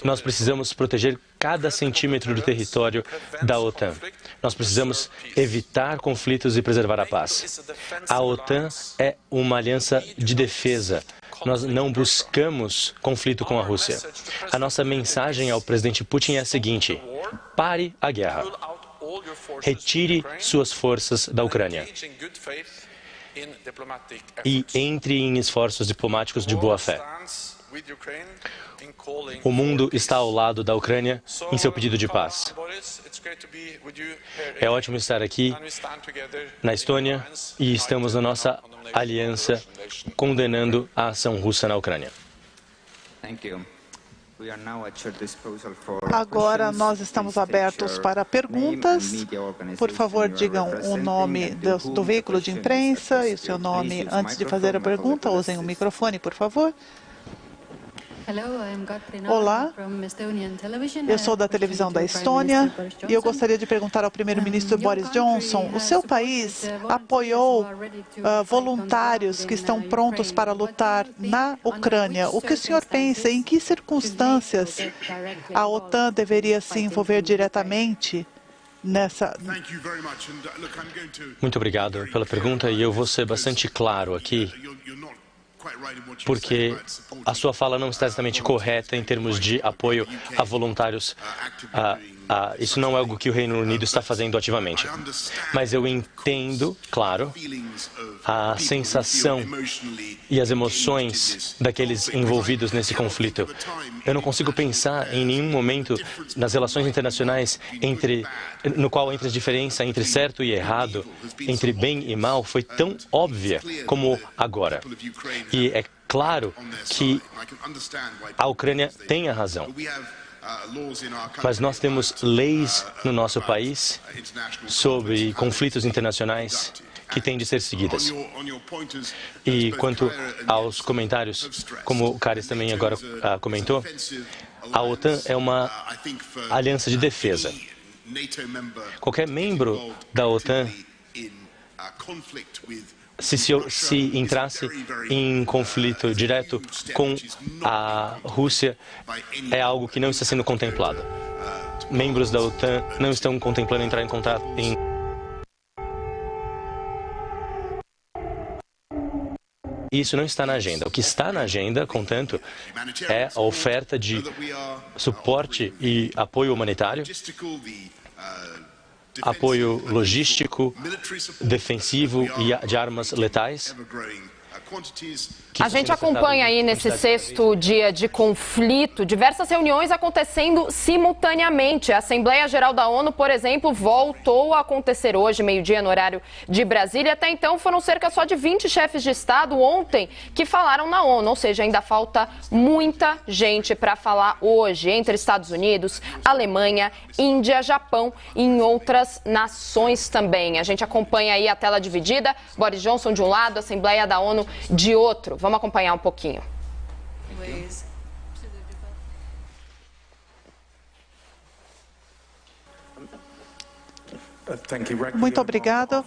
S16: Nós precisamos proteger cada centímetro do território da OTAN. Nós precisamos evitar conflitos e preservar a paz. A OTAN é uma aliança de defesa Nós não buscamos conflito com a Rússia. A nossa mensagem ao presidente Putin é a seguinte: pare a guerra. Retire suas forças da Ucrânia e entre em esforços diplomáticos de boa-fé. O mundo está ao lado da Ucrânia em seu pedido de paz. É ótimo estar aqui na Estônia e estamos na nossa aliança condenando a ação russa na Ucrânia.
S15: Agora nós estamos abertos para perguntas. Por favor, digam o nome do veículo de imprensa e o seu nome antes de fazer a pergunta. Usem o microfone, por favor. Olá, eu sou da televisão da Estônia e eu gostaria de perguntar ao primeiro-ministro Boris Johnson: o seu país apoiou voluntários que estão prontos para lutar na Ucrânia. O que o senhor pensa? Em que circunstâncias a OTAN deveria se envolver diretamente nessa?
S16: Muito obrigado pela pergunta e eu vou ser bastante claro aqui, porque a sua fala não está exatamente correta em termos de apoio a voluntários. Isso não é algo que o Reino Unido está fazendo ativamente. Mas eu entendo, claro, a sensação e as emoções daqueles envolvidos nesse conflito. Eu não consigo pensar em nenhum momento nas relações internacionais no qual a diferença entre certo e errado, entre bem e mal, foi tão óbvia como agora. E é claro que a Ucrânia tem a razão. Mas nós temos leis no nosso país sobre conflitos internacionais que têm de ser seguidas. E quanto aos comentários, como o Caris também agora comentou, a OTAN é uma aliança de defesa. Qualquer membro da OTAN, se entrasse em conflito direto com a Rússia, é algo que não está sendo contemplado. Membros da OTAN não estão contemplando entrar em contato Isso não está na agenda. O que está na agenda, contanto, é a oferta de suporte e apoio humanitário, apoio logístico, defensivo e de armas letais.
S17: A gente acompanha aí nesse sexto dia de conflito diversas reuniões acontecendo simultaneamente. A Assembleia Geral da ONU, por exemplo, voltou a acontecer hoje, meio-dia, no horário de Brasília. Até então foram cerca só de 20 chefes de Estado ontem que falaram na ONU, ou seja, ainda falta muita gente para falar hoje, entre Estados Unidos, Alemanha, Índia, Japão e em outras nações também. A gente acompanha aí a tela dividida, Boris Johnson de um lado, a Assembleia da ONU de outro. Vamos acompanhar um pouquinho.
S15: Muito obrigado.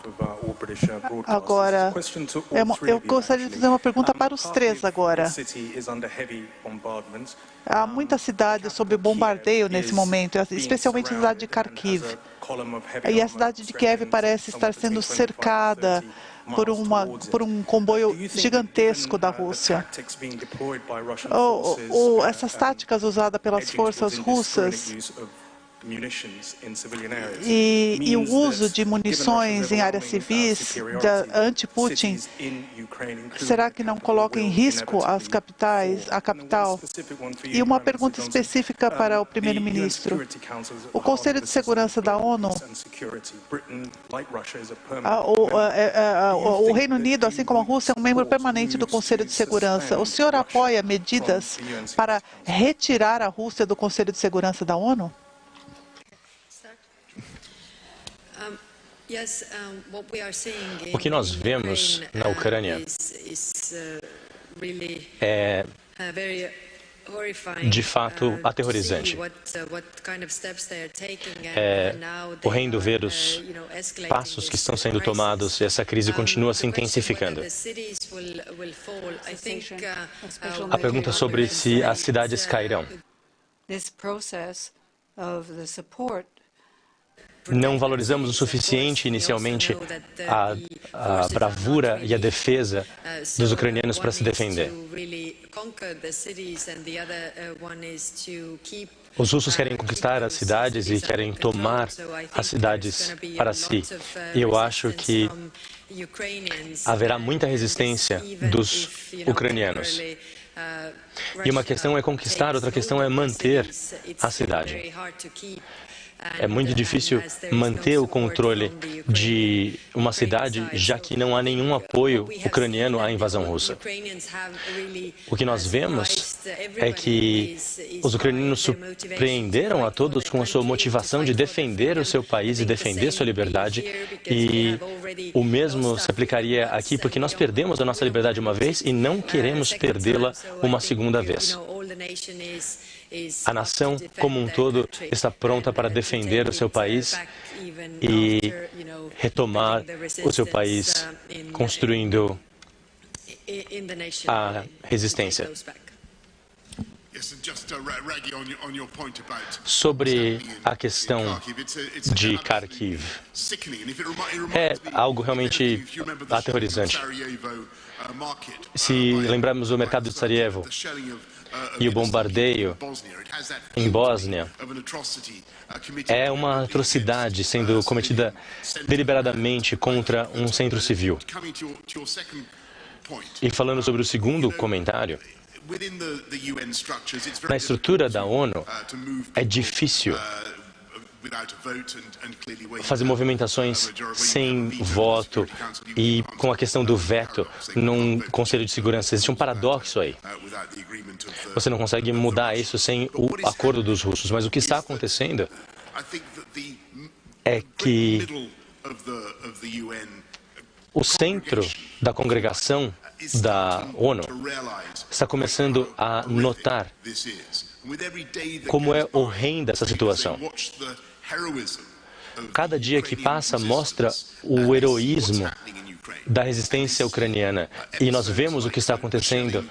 S15: Agora, eu gostaria de fazer uma pergunta para os três agora. Há muitas cidades sob bombardeio nesse momento, especialmente a cidade de Kharkiv. E a cidade de Kiev parece estar sendo cercada por um comboio gigantesco da Rússia. Essas táticas usadas pelas forças russas e o uso de munições em áreas civis anti-Putin, será que não coloca em risco a capital? E uma pergunta específica para o primeiro-ministro. O Conselho de Segurança da ONU, o Reino Unido, assim como a Rússia, é um membro permanente do Conselho de Segurança. O senhor apoia medidas para retirar a Rússia do Conselho de Segurança da ONU?
S16: O que nós vemos na Ucrânia é, de fato, aterrorizante. É horrendo ver os passos que estão sendo tomados e essa crise continua se intensificando. A pergunta sobre se as cidades cairão. Não valorizamos o suficiente inicialmente a bravura e a defesa dos ucranianos para se defender. Os russos querem conquistar as cidades e querem tomar as cidades para si. E eu acho que haverá muita resistência dos ucranianos. E uma questão é conquistar, outra questão é manter a cidade. É muito difícil manter o controle de uma cidade, já que não há nenhum apoio ucraniano à invasão russa. O que nós vemos é que os ucranianos surpreenderam a todos com a sua motivação de defender o seu país e defender sua liberdade. E o mesmo se aplicaria aqui, porque nós perdemos a nossa liberdade uma vez e não queremos perdê-la uma segunda vez. A nação como um todo está pronta para defender o seu país e retomar o seu país, construindo a resistência. Sobre a questão de Kharkiv, é algo realmente aterrorizante. Se lembrarmos do mercado de Sarajevo e o bombardeio em Bósnia, é uma atrocidade sendo cometida deliberadamente contra um centro civil. E falando sobre o segundo comentário, na estrutura da ONU é difícil fazer movimentações sem voto e com a questão do veto num Conselho de Segurança. Existe um paradoxo aí. Você não consegue mudar isso sem o acordo dos russos. Mas o que está acontecendo é que o centro da congregação da ONU está começando a notar como é horrenda essa situação. Cada dia que passa mostra o heroísmo da resistência ucraniana. E nós vemos o que está acontecendo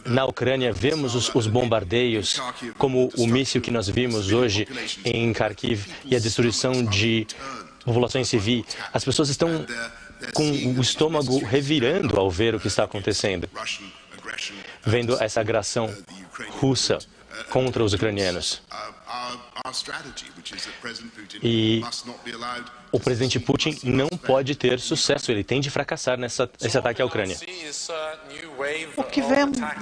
S16: na Ucrânia, vemos os bombardeios, como o míssil que nós vimos hoje em Kharkiv e a destruição de populações civis. As pessoas estão com o estômago revirando ao ver o que está acontecendo, vendo essa agressão russa contra os ucranianos. E o presidente Putin não pode ter sucesso, ele tem de fracassar nesse ataque à Ucrânia.
S15: O que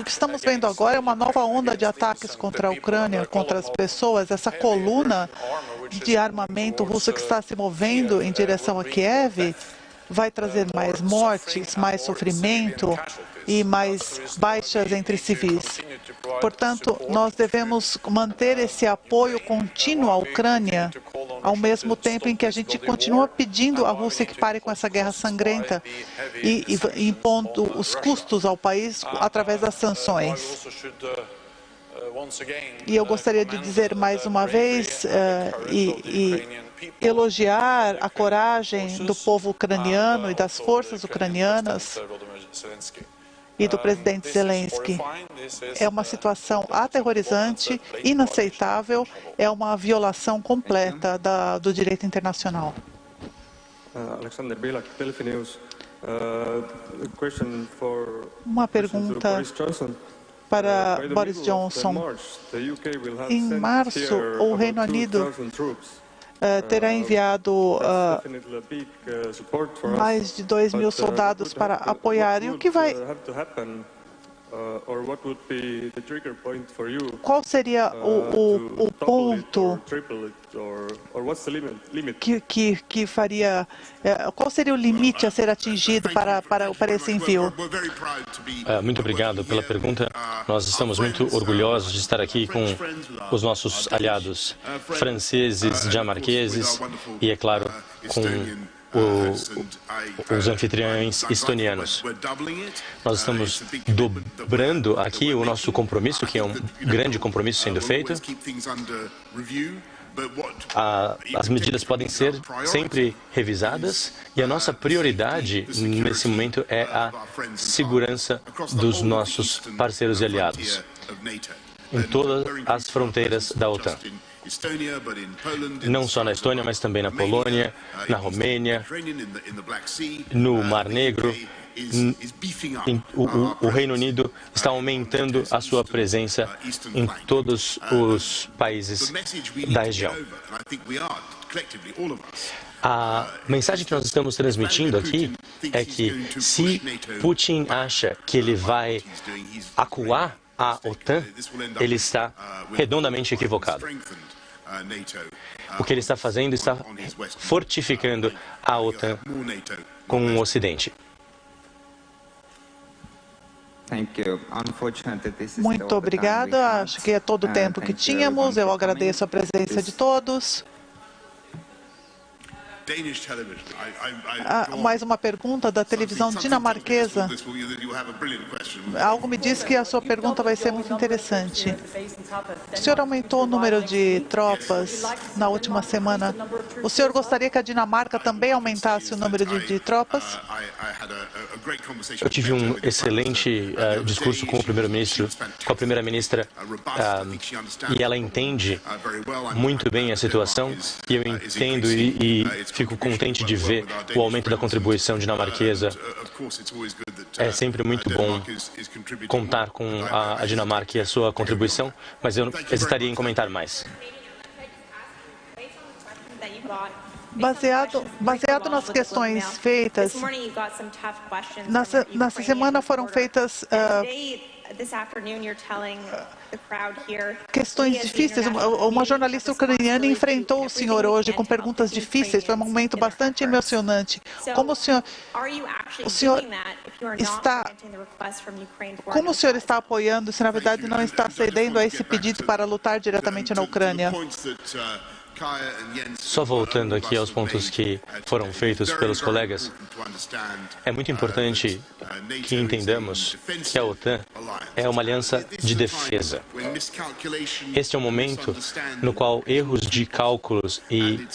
S15: estamos vendo agora é uma nova onda de ataques contra a Ucrânia, contra as pessoas, essa coluna de armamento russo que está se movendo em direção a Kiev vai trazer mais mortes, mais sofrimento e mais baixas entre civis. Portanto, nós devemos manter esse apoio contínuo à Ucrânia, ao mesmo tempo em que a gente continua pedindo à Rússia que pare com essa guerra sangrenta e impondo os custos ao país através das sanções. E eu gostaria de dizer mais uma vez elogiar a coragem do povo ucraniano e das forças ucranianas e do presidente Zelensky. É uma situação aterrorizante, inaceitável, é uma violação completa do direito internacional. Uma pergunta para Boris Johnson. Em março, o Reino Unido terá enviado mais de 2.000 soldados para apoiar. E o que vai... Qual seria o ponto que faria... Qual seria o limite a ser atingido para esse envio?
S16: Muito obrigado pela pergunta. Nós estamos muito orgulhosos de estar aqui com os nossos aliados franceses, dinamarqueses e, é claro, com os anfitriões estonianos. Nós estamos dobrando aqui o nosso compromisso, que é um grande compromisso sendo feito. As medidas podem ser sempre revisadas e a nossa prioridade nesse momento é a segurança dos nossos parceiros e aliados em todas as fronteiras da OTAN. Não só na Estônia, mas também na Polônia, na Romênia, no Mar Negro o Reino Unido está aumentando a sua presença em todos os países da região. A mensagem que nós estamos transmitindo aqui é que se Putin acha que ele vai acuar a OTAN, ele está redondamente equivocado. O que ele está fazendo está fortificando a OTAN com o Ocidente.
S15: Muito obrigada. Acho que é todo o tempo que tínhamos. Eu agradeço a presença de todos. Mais uma pergunta da televisão dinamarquesa. Algo me diz que a sua pergunta vai ser muito interessante. O senhor aumentou o número de tropas na última semana. O senhor gostaria que a Dinamarca também aumentasse o número de tropas?
S16: Eu tive um excelente discurso com o primeiro-ministro, com a primeira-ministra, e ela entende muito bem a situação, e eu entendo e fico contente de ver o aumento da contribuição dinamarquesa. É sempre muito bom contar com a Dinamarca e a sua contribuição, mas eu hesitaria em comentar mais.
S15: Baseado nas questões feitas, nessa semana foram feitas questões difíceis. Uma jornalista ucraniana enfrentou o senhor hoje com perguntas difíceis. Foi um momento bastante emocionante. Como o senhor está apoiando, se na verdade não está cedendo a esse pedido para lutar diretamente na Ucrânia?
S16: Só voltando aqui aos pontos que foram feitos pelos colegas, é muito importante que entendamos que a OTAN é uma aliança de defesa. Este é um momento no qual erros de cálculos e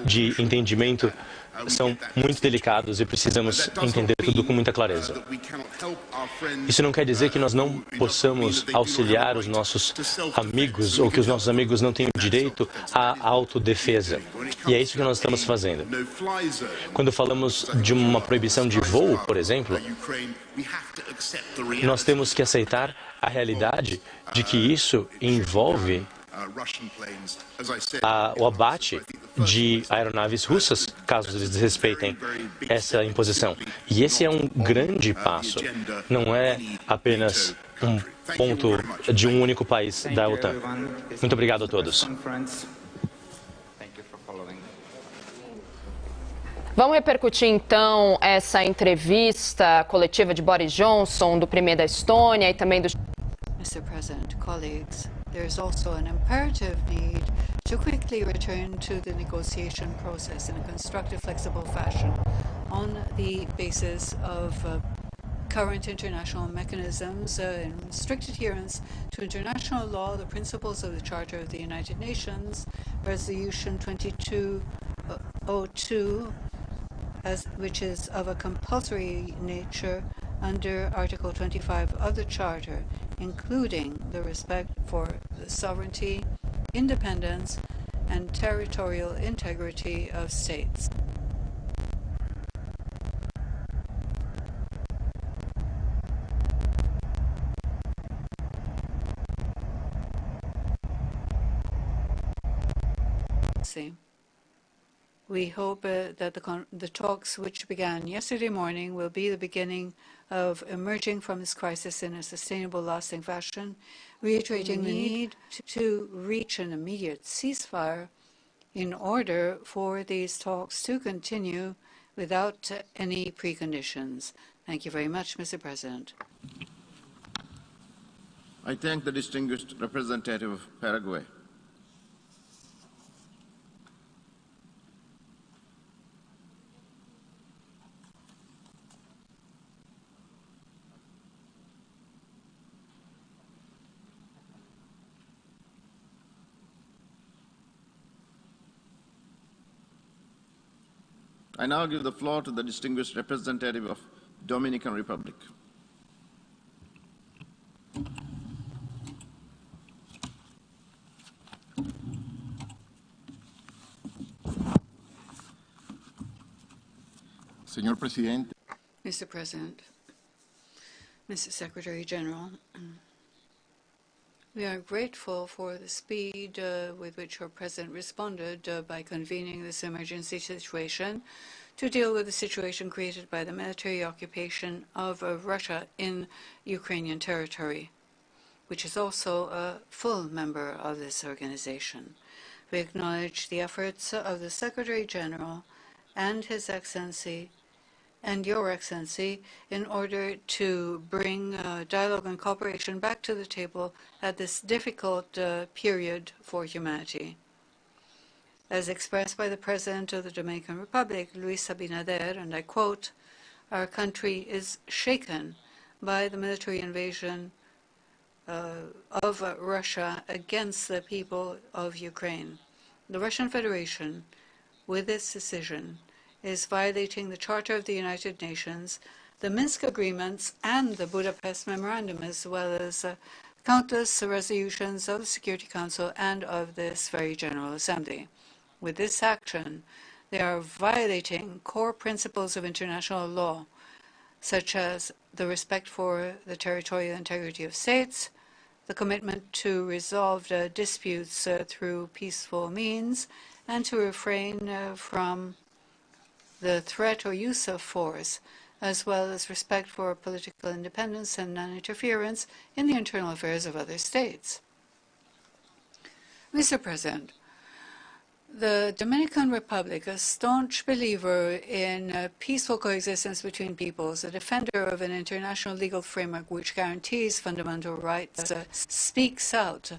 S16: de entendimento são muito delicados e precisamos entender tudo com muita clareza. Isso não quer dizer que nós não possamos auxiliar os nossos amigos ou que os nossos amigos não tenham direito à autodefesa. E é isso que nós estamos fazendo. Quando falamos de uma proibição de voo, por exemplo, nós temos que aceitar a realidade de que isso envolve o abate de aeronaves russas, caso eles desrespeitem essa imposição. E esse é um grande passo. Não é apenas um ponto de um único país da OTAN. Muito obrigado a todos.
S17: Vamos repercutir, então, essa entrevista coletiva de Boris Johnson, do premier da Estônia e também do...
S18: Mr. President, colleagues, there is also an imperative need to quickly return to the negotiation process in a constructive, flexible fashion on the basis of current international mechanisms in strict adherence to international law, the principles of the Charter of the United Nations, Resolution 2202, which is of a compulsory nature under Article 25 of the Charter, including the respect for the sovereignty, independence, and territorial integrity of states. We hope that the talks which began yesterday morning will be the beginning of emerging from this crisis in a sustainable, lasting fashion, reiterating the need to reach an immediate ceasefire in order for these talks to continue without any preconditions. Thank you very much, Mr. President.
S7: I thank the distinguished representative of Paraguay. I now give the floor to the distinguished representative of Dominican Republic.
S18: Senhor Presidente. Mr. President, Mr. Secretary General, we are grateful for the speed with which our President responded by convening this emergency situation to deal with the situation created by the military occupation of Russia in Ukrainian territory, which is also a full member of this organization. We acknowledge the efforts of the Secretary General and His Excellency and Your Excellency in order to bring dialogue and cooperation back to the table at this difficult period for humanity. As expressed by the President of the Dominican Republic, Luis Abinader, and I quote, "Our country is shaken by the military invasion of Russia against the people of Ukraine. The Russian Federation, with this decision, is violating the Charter of the United Nations, the Minsk Agreements, and the Budapest Memorandum, as well as countless resolutions of the Security Council and of this very General Assembly. With this action, they are violating core principles of international law, such as the respect for the territorial integrity of states, the commitment to resolve disputes through peaceful means, and to refrain from the threat or use of force, as well as respect for political independence and non-interference in the internal affairs of other states." Mr. President, the Dominican Republic, a staunch believer in peaceful coexistence between peoples, a defender of an international legal framework which guarantees fundamental rights, speaks out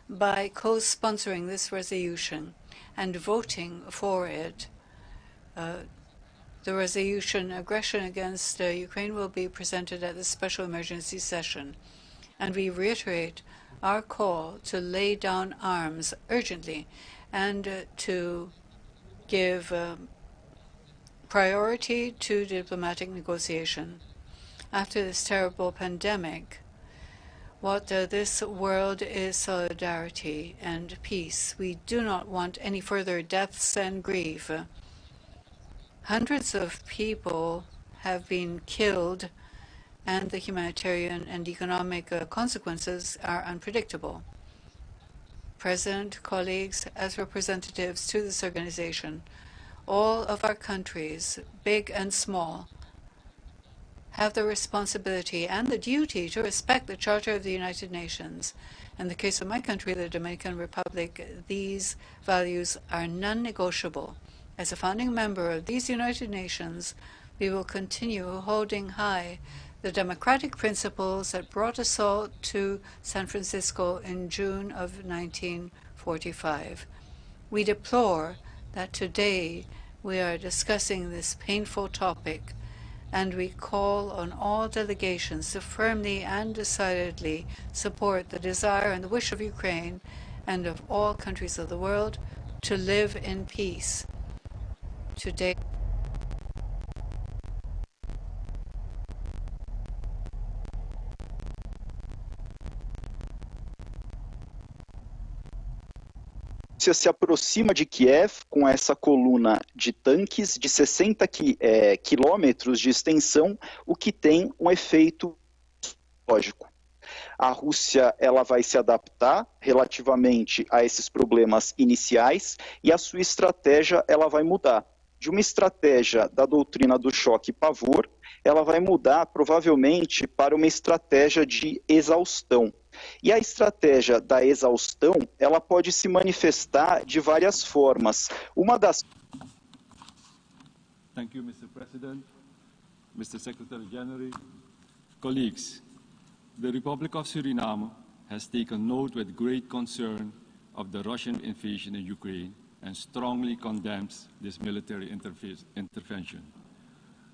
S18: by co-sponsoring this resolution and voting for it. The resolution, aggression against Ukraine, will be presented at the special emergency session. And we reiterate our call to lay down arms urgently and to give priority to diplomatic negotiation. After this terrible pandemic, what this world is solidarity and peace. We do not want any further deaths and grief. Hundreds of people have been killed, and the humanitarian and economic consequences are unpredictable. President, colleagues, as representatives to this organization, all of our countries, big and small, have the responsibility and the duty to respect the Charter of the United Nations. In the case of my country, the Dominican Republic, these values are non-negotiable. As a founding member of these United Nations, we will continue holding high the democratic principles that brought us all to San Francisco in June of 1945. We deplore that today we are discussing this painful topic, and we call on all delegations to firmly and decidedly support the desire and the wish of Ukraine and of all countries of the world to live in peace. Today,
S19: se aproxima de Kiev com essa coluna de tanques de 60 quilômetros de extensão, o que tem um efeito lógico. A Rússia ela vai se adaptar relativamente a esses problemas iniciais e a sua estratégia ela vai mudar. De uma estratégia da doutrina do choque e pavor, ela vai mudar provavelmente para uma estratégia de exaustão. E a estratégia da exaustão, ela pode se manifestar de várias formas. Uma das...
S20: Thank you, Mr. President, Mr. Secretary General, colleagues. The Republic of Suriname has taken note with great concern of the Russian invasion in Ukraine and strongly condemns this military intervention.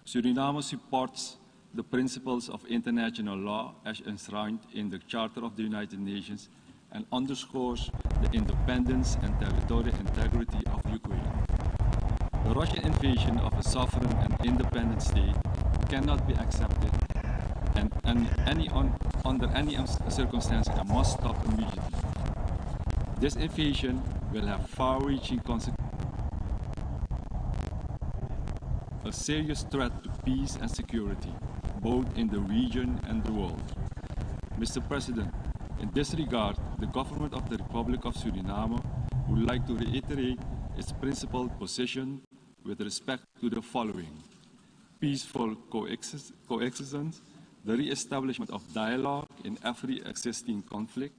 S20: Suriname supports the principles of international law as enshrined in the Charter of the United Nations and underscores the independence and territorial integrity of Ukraine. The Russian invasion of a sovereign and independent state cannot be accepted and under any circumstances it must stop immediately. This invasion will have far-reaching consequences. a serious threat to peace and security, both in the region and the world. Mr. President, in this regard, the government of the Republic of Suriname would like to reiterate its principled position with respect to the following: peaceful coexistence, the re-establishment of dialogue in every existing conflict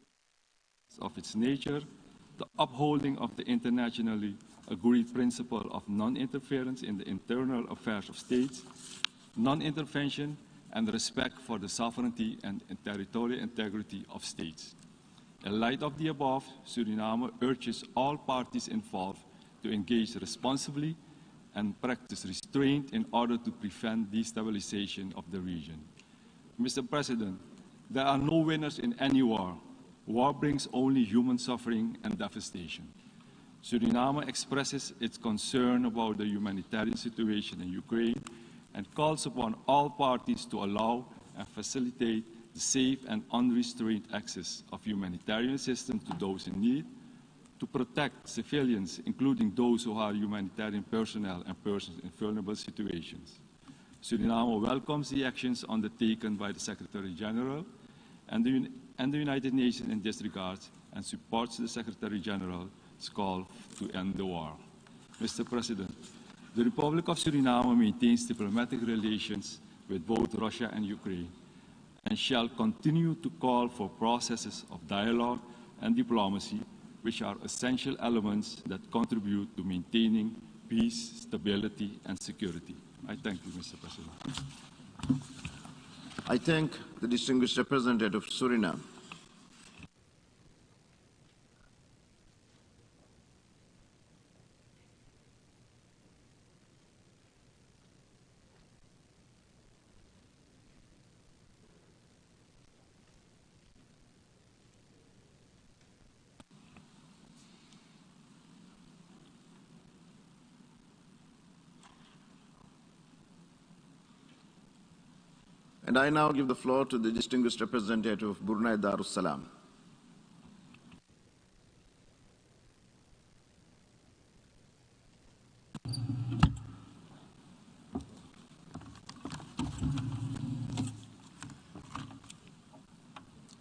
S20: of its nature, the upholding of the internationally agreed principle of non-interference in the internal affairs of states, non-intervention, and respect for the sovereignty and territorial integrity of states. In light of the above, Suriname urges all parties involved to engage responsibly and practice restraint in order to prevent destabilization of the region. Mr. President, there are no winners in any war. War brings only human suffering and devastation. Suriname expresses its concern about the humanitarian situation in Ukraine and calls upon all parties to allow and facilitate the safe and unrestrained access of humanitarian assistance to those in need, to protect civilians, including those who are humanitarian personnel and persons in vulnerable situations. Suriname welcomes the actions undertaken by the Secretary General and the United Nations in this regard and supports the Secretary General's call to end the war. Mr. President, the Republic of Suriname maintains diplomatic relations with both Russia and Ukraine and shall continue to call for processes of dialogue and diplomacy, which are essential elements that contribute to maintaining peace, stability, and security. I thank you, Mr. President.
S21: I thank the distinguished representative of Suriname. And I now give the floor to the distinguished representative of Brunei Darussalam.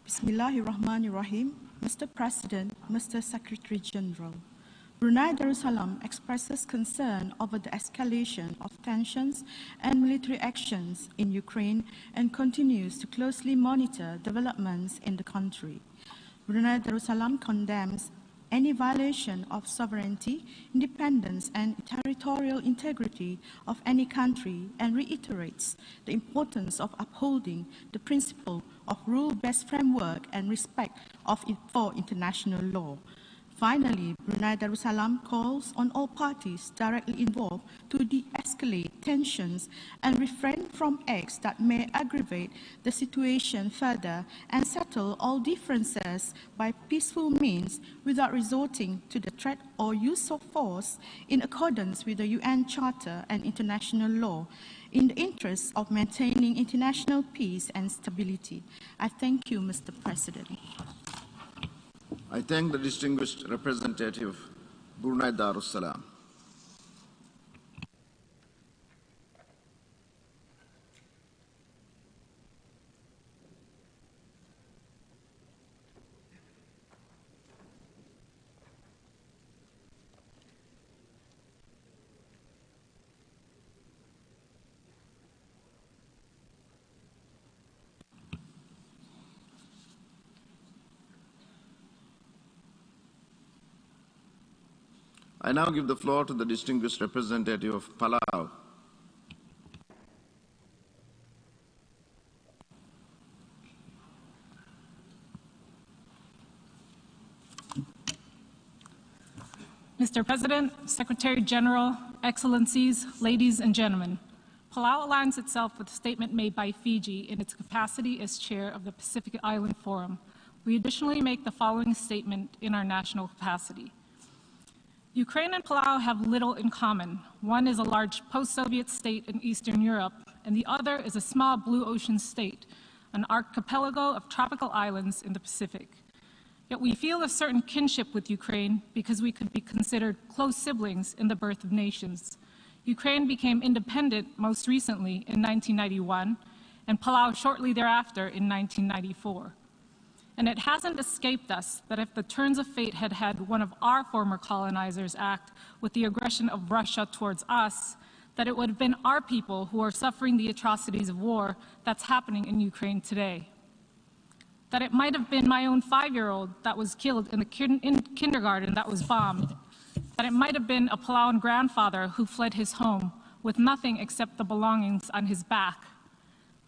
S22: Bismillahirrahmanirrahim. Mr. President, Mr. Secretary General, Brunei Darussalam expresses concern over the escalation of tensions and military actions in Ukraine and continues to closely monitor developments in the country. Brunei Darussalam condemns any violation of sovereignty, independence, and territorial integrity of any country and reiterates the importance of upholding the principle of rule-based framework and respect for international law. Finally, Brunei Darussalam calls on all parties directly involved to de-escalate tensions and refrain from acts that may aggravate the situation further and settle all differences by peaceful means without resorting to the threat or use of force in accordance with the UN Charter and international law in the interest of maintaining international peace and stability. I thank you, Mr. President.
S21: I thank the distinguished representative of Brunei Darussalam. I now give the floor to the distinguished representative of Palau.
S23: Mr. President, Secretary General, Excellencies, ladies and gentlemen, Palau aligns itself with the statement made by Fiji in its capacity as chair of the Pacific Island Forum. We additionally make the following statement in our national capacity. Ukraine and Palau have little in common. One is a large post-Soviet state in Eastern Europe, and the other is a small blue ocean state, an archipelago of tropical islands in the Pacific. Yet we feel a certain kinship with Ukraine because we could be considered close siblings in the birth of nations. Ukraine became independent most recently in 1991, and Palau shortly thereafter in 1994. And it hasn't escaped us that if the turns of fate had had one of our former colonizers act with the aggression of Russia towards us, that it would have been our people who are suffering the atrocities of war that's happening in Ukraine today. That it might have been my own 5-year-old that was killed in the kindergarten that was bombed. That it might have been a Palauan grandfather who fled his home with nothing except the belongings on his back.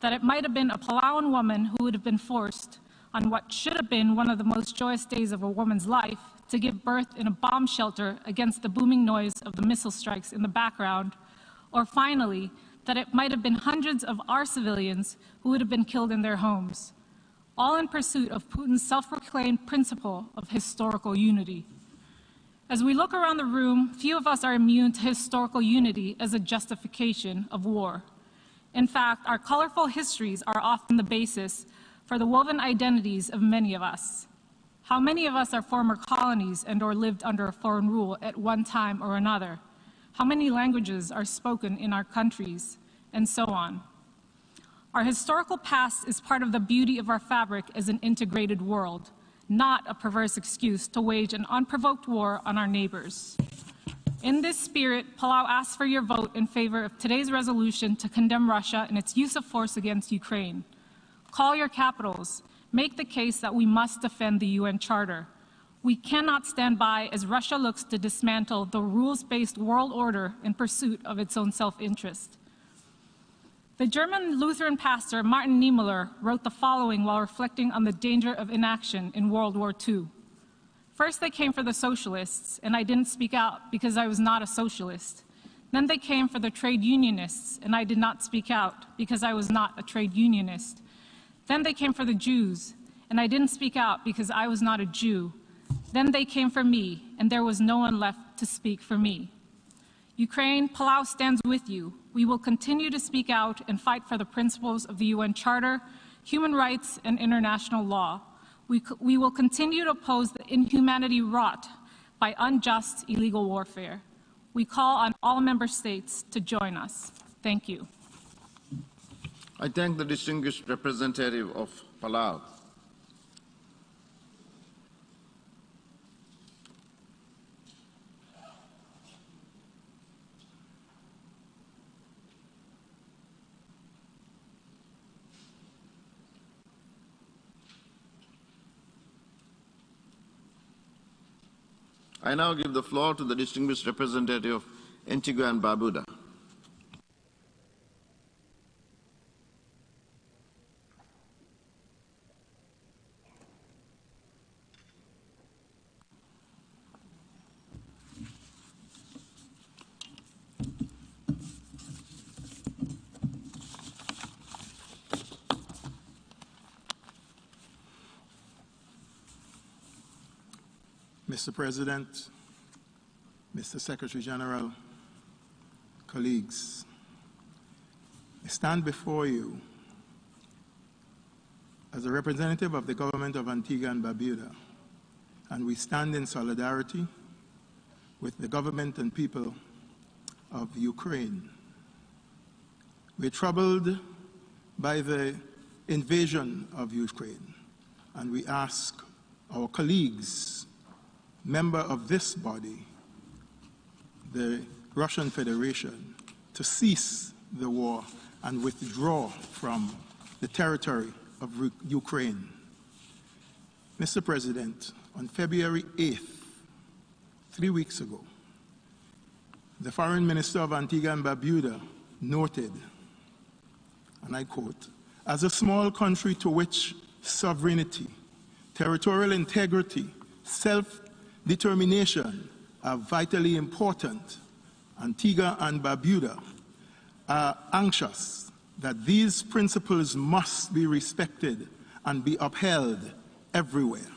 S23: That it might have been a Palauan woman who would have been forced, on what should have been one of the most joyous days of a woman's life, to give birth in a bomb shelter against the booming noise of the missile strikes in the background. Or finally, that it might have been hundreds of our civilians who would have been killed in their homes, all in pursuit of Putin's self-proclaimed principle of historical unity. As we look around the room, few of us are immune to historical unity as a justification of war. In fact, our colorful histories are often the basis for the woven identities of many of us. How many of us are former colonies and or lived under a foreign rule at one time or another? How many languages are spoken in our countries? And so on. Our historical past is part of the beauty of our fabric as an integrated world, not a perverse excuse to wage an unprovoked war on our neighbors. In this spirit, Palau asks for your vote in favor of today's resolution to condemn Russia and its use of force against Ukraine. Call your capitals. Make the case that we must defend the UN Charter. We cannot stand by as Russia looks to dismantle the rules-based world order in pursuit of its own self-interest. The German Lutheran pastor Martin Niemöller wrote the following while reflecting on the danger of inaction in World War II. First they came for the socialists, and I didn't speak out because I was not a socialist. Then they came for the trade unionists, and I did not speak out because I was not a trade unionist. Then they came for the Jews, and I didn't speak out because I was not a Jew. Then they came for me, and there was no one left to speak for me. Ukraine, Palau stands with you. We will continue to speak out and fight for the principles of the UN Charter, human rights, and international law. We will continue to oppose the inhumanity wrought by unjust, illegal warfare. We call on all member states to join us. Thank you.
S21: I thank the distinguished representative of Palau. I now give the floor to the distinguished representative of Antigua and Barbuda.
S2: Mr. President, Mr. Secretary General, colleagues, I stand before you as a representative of the government of Antigua and Barbuda, and we stand in solidarity with the government and people of Ukraine. We're troubled by the invasion of Ukraine, and we ask our colleagues, member of this body, the Russian Federation, to cease the war and withdraw from the territory of Ukraine. Mr. President, on February 8th, 3 weeks ago, the Foreign Minister of Antigua and Barbuda noted, and I quote, "As a small country to which sovereignty, territorial integrity, self-determination are vitally important, Antigua and Barbuda are anxious that these principles must be respected and be upheld everywhere."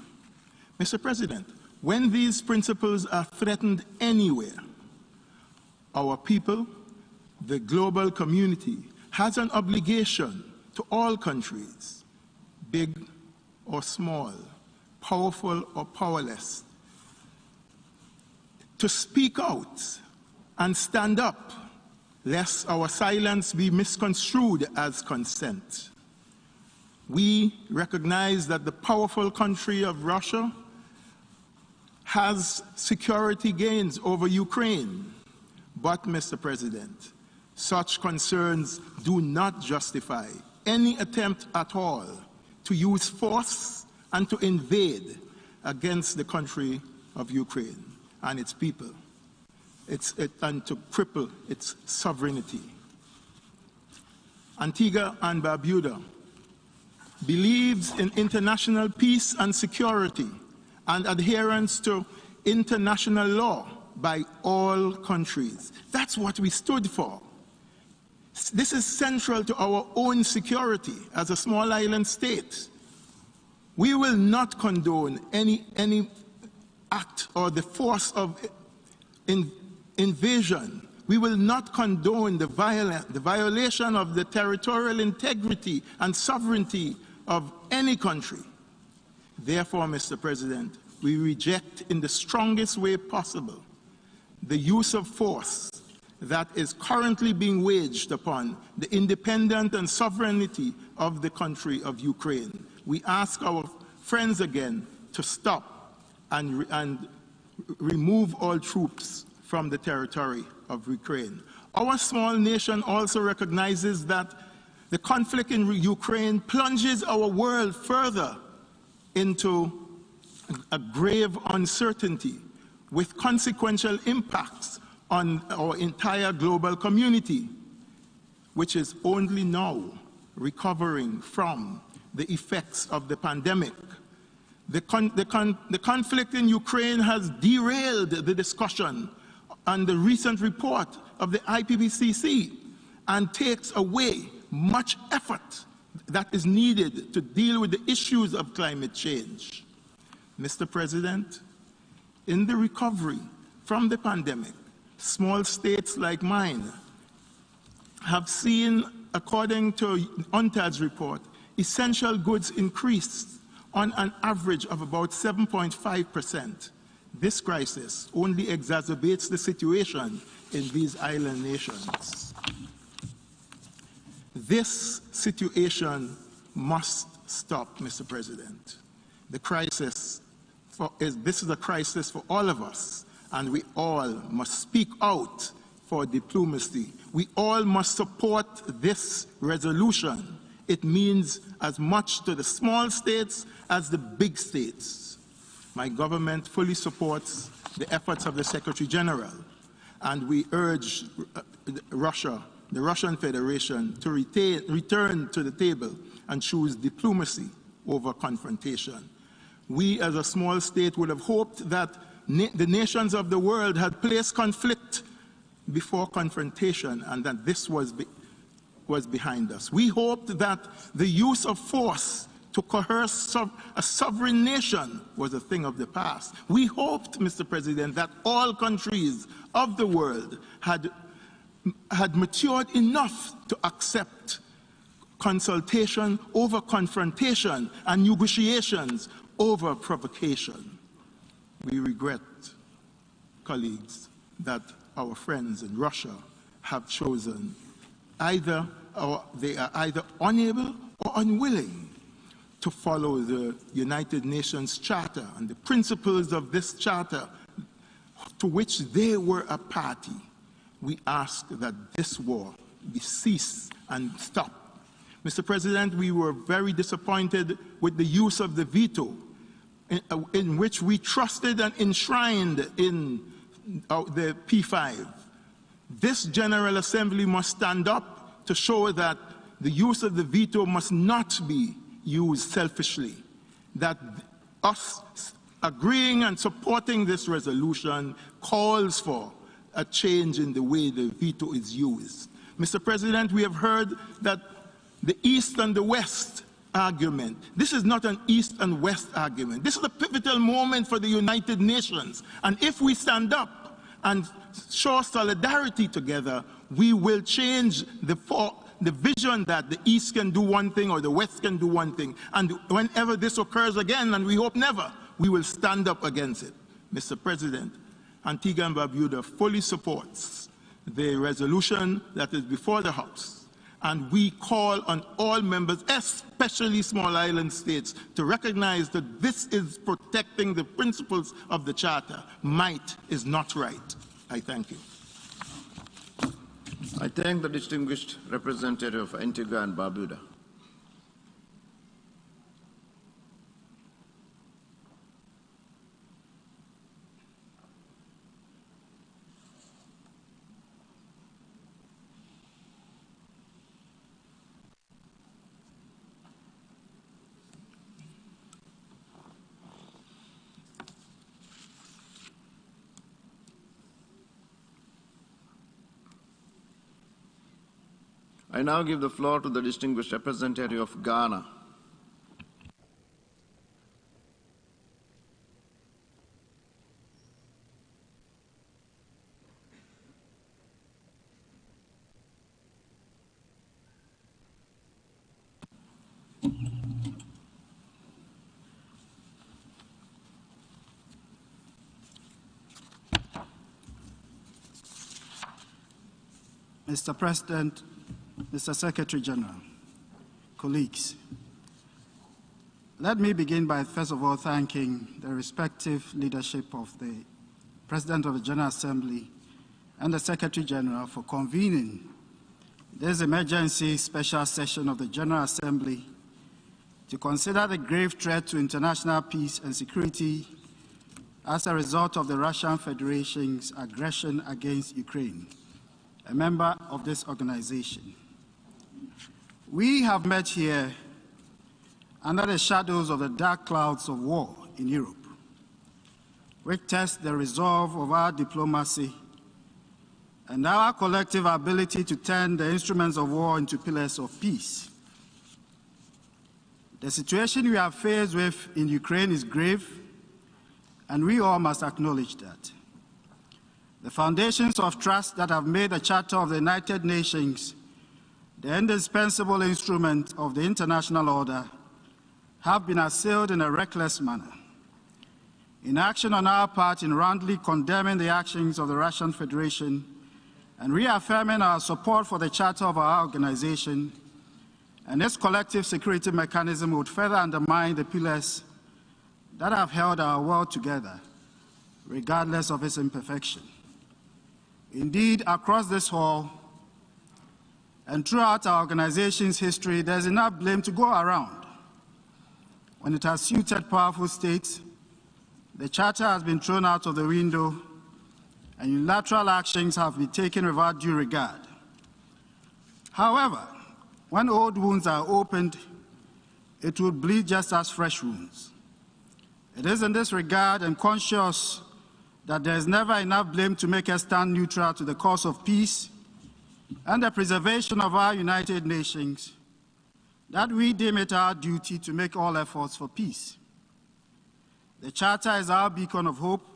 S2: Mr. President, when these principles are threatened anywhere, our people, the global community, has an obligation to all countries, big or small, powerful or powerless, to speak out and stand up lest our silence be misconstrued as consent. We recognize that the powerful country of Russia has security gains over Ukraine. But, Mr. President, such concerns do not justify any attempt at all to use force and to invade against the country of Ukraine and its people, and to cripple its sovereignty. Antigua and Barbuda believes in international peace and security and adherence to international law by all countries. That's what we stood for. This is central to our own security as a small island state. We will not condone any act or the force of invasion. We will not condone the violation of the territorial integrity and sovereignty of any country. Therefore, Mr. President, we reject in the strongest way possible the use of force that is currently being waged upon the independence and sovereignty of the country of Ukraine. We ask our friends again to stop and remove all troops from the territory of Ukraine. Our small nation also recognizes that the conflict in Ukraine plunges our world further into a grave uncertainty with consequential impacts on our entire global community, which is only now recovering from the effects of the pandemic. The conflict in Ukraine has derailed the discussion on the recent report of the IPCC and takes away much effort that is needed to deal with the issues of climate change. Mr. President, in the recovery from the pandemic, small states like mine have seen, according to UNTAD's report, essential goods increased on an average of about 7.5%. This crisis only exacerbates the situation in these island nations. This situation must stop, Mr. President. This is a crisis for all of us, and we all must speak out for diplomacy. We all must support this resolution. It means as much to the small states as the big states. My government fully supports the efforts of the Secretary General, and we urge Russia, the Russian Federation, to return to the table and choose diplomacy over confrontation. We, as a small state, would have hoped that the nations of the world had placed conflict before confrontation and that this was behind us. We hoped that the use of force to coerce a sovereign nation was a thing of the past. We hoped, Mr. President, that all countries of the world had matured enough to accept consultation over confrontation and negotiations over provocation. We regret, colleagues, that our friends in Russia have chosen they are either unable or unwilling to follow the United Nations Charter and the principles of this charter to which they were a party. We ask that this war be ceased and stop. Mr. President, we were very disappointed with the use of the veto in which we trusted and enshrined in the P5. This General Assembly must stand up to show that the use of the veto must not be used selfishly, that us agreeing and supporting this resolution calls for a change in the way the veto is used. Mr. President, we have heard that the East and the West argument. This is not an East and West argument. This is a pivotal moment for the United Nations. And if we stand up and show solidarity together, we will change the vision that the East can do one thing or the West can do one thing. And whenever this occurs again, and we hope never, we will stand up against it. Mr. President, Antigua and Barbuda fully supports the resolution that is before the House, and we call on all members, especially small island states, to recognize that this is protecting the principles of the Charter. Might is not right. I thank you.
S21: I thank the distinguished representative of Antigua and Barbuda. I now give the floor to the distinguished representative of Ghana.
S3: Mr. President, Mr. Secretary General, colleagues, let me begin by first of all thanking the respective leadership of the President of the General Assembly and the Secretary General for convening this emergency special session of the General Assembly to consider the grave threat to international peace and security as a result of the Russian Federation's aggression against Ukraine, a member of this organization. We have met here under the shadows of the dark clouds of war in Europe, which test the resolve of our diplomacy and our collective ability to turn the instruments of war into pillars of peace. The situation we are faced with in Ukraine is grave, and we all must acknowledge that. The foundations of trust that have made the Charter of the United Nations the indispensable instrument of the international order have been assailed in a reckless manner. Inaction on our part in roundly condemning the actions of the Russian Federation and reaffirming our support for the Charter of our organization and its collective security mechanism would further undermine the pillars that have held our world together, regardless of its imperfection. Indeed, across this hall and throughout our organization's history, there's enough blame to go around. When it has suited powerful states, the Charter has been thrown out of the window and unilateral actions have been taken without due regard. However, when old wounds are opened, it will bleed just as fresh wounds. It is in this regard and conscious that there is never enough blame to make us stand neutral to the cause of peace and the preservation of our United Nations, that we deem it our duty to make all efforts for peace. The Charter is our beacon of hope,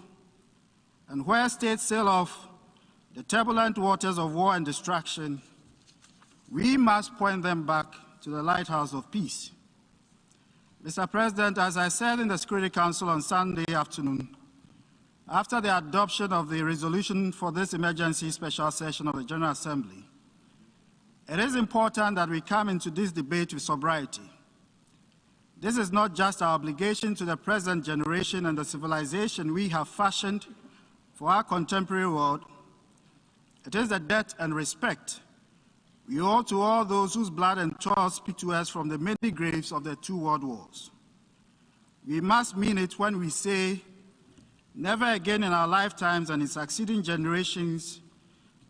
S3: and where states sail off the turbulent waters of war and destruction, we must point them back to the lighthouse of peace. Mr. President, as I said in the Security Council on Sunday afternoon, after the adoption of the resolution for this emergency special session of the General Assembly, it is important that we come into this debate with sobriety. This is not just our obligation to the present generation and the civilization we have fashioned for our contemporary world. It is the debt and respect we owe to all those whose blood and toil speak to us from the many graves of the two world wars. We must mean it when we say, never again in our lifetimes and in succeeding generations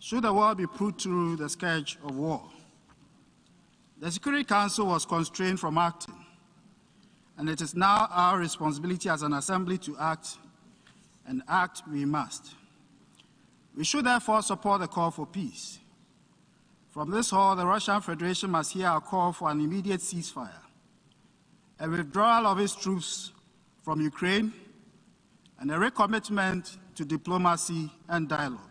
S3: should the world be put through the scourge of war. The Security Council was constrained from acting, and it is now our responsibility as an assembly to act, and act we must. We should therefore support the call for peace. From this hall, the Russian Federation must hear our call for an immediate ceasefire, a withdrawal of its troops from Ukraine, and a recommitment to diplomacy and dialogue.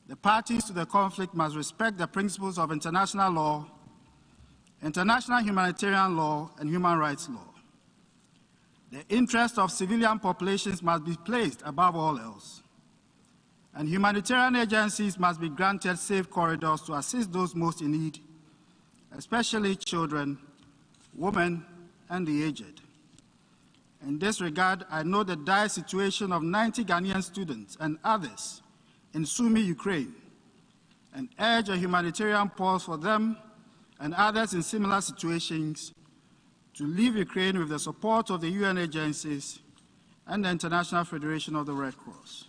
S3: The parties to the conflict must respect the principles of international law, international humanitarian law, and human rights law. The interests of civilian populations must be placed above all else. and humanitarian agencies must be granted safe corridors to assist those most in need, especially children, women, and the aged. In this regard, I know the dire situation of 90 Ghanaian students and others in Sumy, Ukraine, and urge a humanitarian pause for them and others in similar situations to leave Ukraine with the support of the UN agencies and the International Federation of the Red Cross.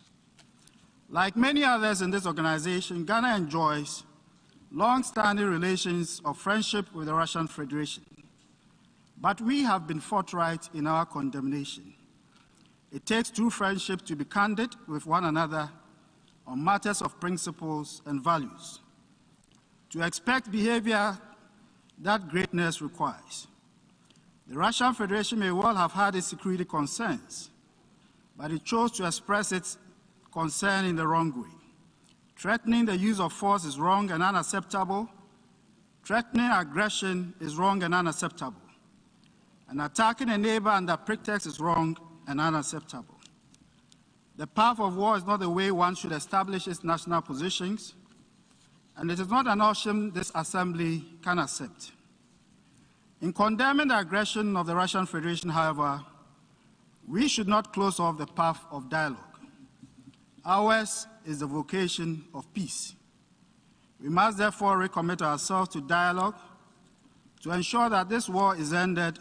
S3: Like many others in this organization, Ghana enjoys long-standing relations of friendship with the Russian Federation. But we have been forthright in our condemnation. It takes true friendship to be candid with one another on matters of principles and values, to expect behavior that greatness requires. The Russian Federation may well have had its security concerns, but it chose to express its concern in the wrong way. Threatening the use of force is wrong and unacceptable. Threatening aggression is wrong and unacceptable. And attacking a neighbor under pretext is wrong and unacceptable. The path of war is not the way one should establish its national positions, and it is not an option this Assembly can accept. In condemning the aggression of the Russian Federation, however, we should not close off the path of dialogue. Ours is the vocation of peace. We must therefore recommit ourselves to dialogue to ensure that this war is ended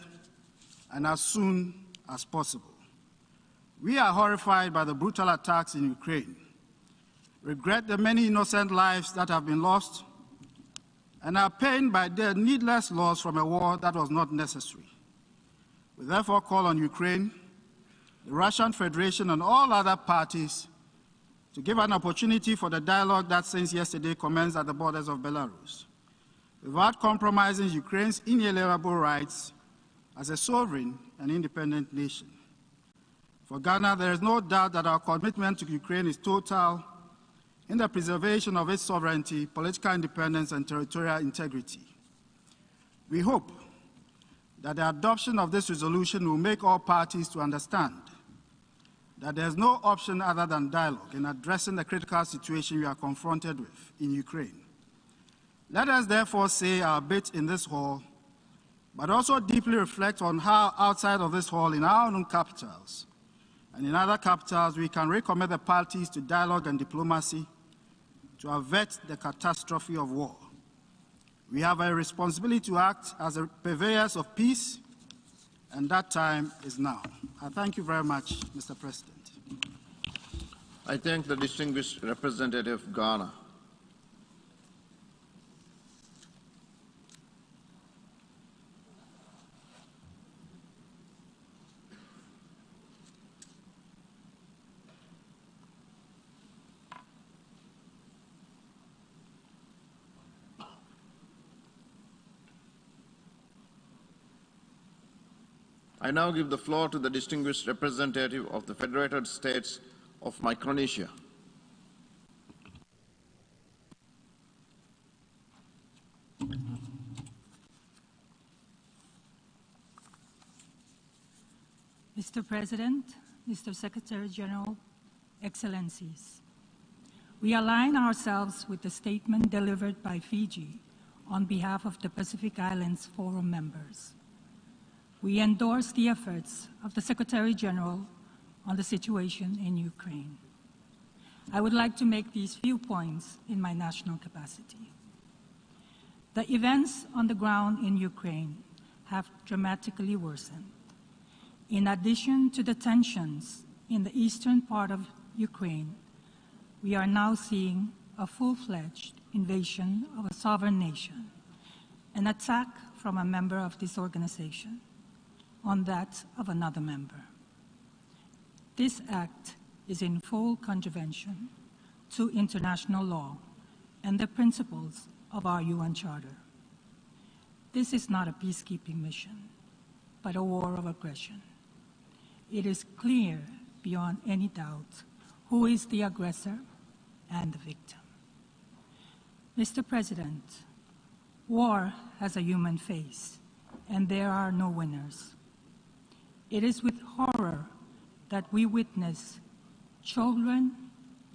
S3: and as soon as possible. We are horrified by the brutal attacks in Ukraine, regret the many innocent lives that have been lost, and are pained by the needless loss from a war that was not necessary. We therefore call on Ukraine, the Russian Federation, and all other parties to give an opportunity for the dialogue that since yesterday commenced at the borders of Belarus, without compromising Ukraine's inalienable rights as a sovereign and independent nation. For Ghana, there is no doubt that our commitment to Ukraine is total in the preservation of its sovereignty, political independence, and territorial integrity. We hope that the adoption of this resolution will make all parties to understand that there is no option other than dialogue in addressing the critical situation we are confronted with in Ukraine. Let us therefore say our bit in this hall, but also deeply reflect on how outside of this hall, in our own capitals and in other capitals, we can recommit the parties to dialogue and diplomacy to avert the catastrophe of war. We have a responsibility to act as the purveyors of peace, and that time is now. I thank you very much, Mr. President.
S21: I thank the distinguished representative of Ghana. I now give the floor to the distinguished representative of the Federated States of Micronesia.
S4: Mr. President, Mr. Secretary General, Excellencies, we align ourselves with the statement delivered by Fiji on behalf of the Pacific Islands Forum members. We endorse the efforts of the Secretary General on the situation in Ukraine. I would like to make these few points in my national capacity. The events on the ground in Ukraine have dramatically worsened. In addition to the tensions in the eastern part of Ukraine, we are now seeing a full-fledged invasion of a sovereign nation, an attack from a member of this organization on that of another member. This act is in full contravention to international law and the principles of our UN Charter. This is not a peacekeeping mission, but a war of aggression. It is clear beyond any doubt who is the aggressor and the victim. Mr. President, war has a human face, and there are no winners. It is with horror that we witness children,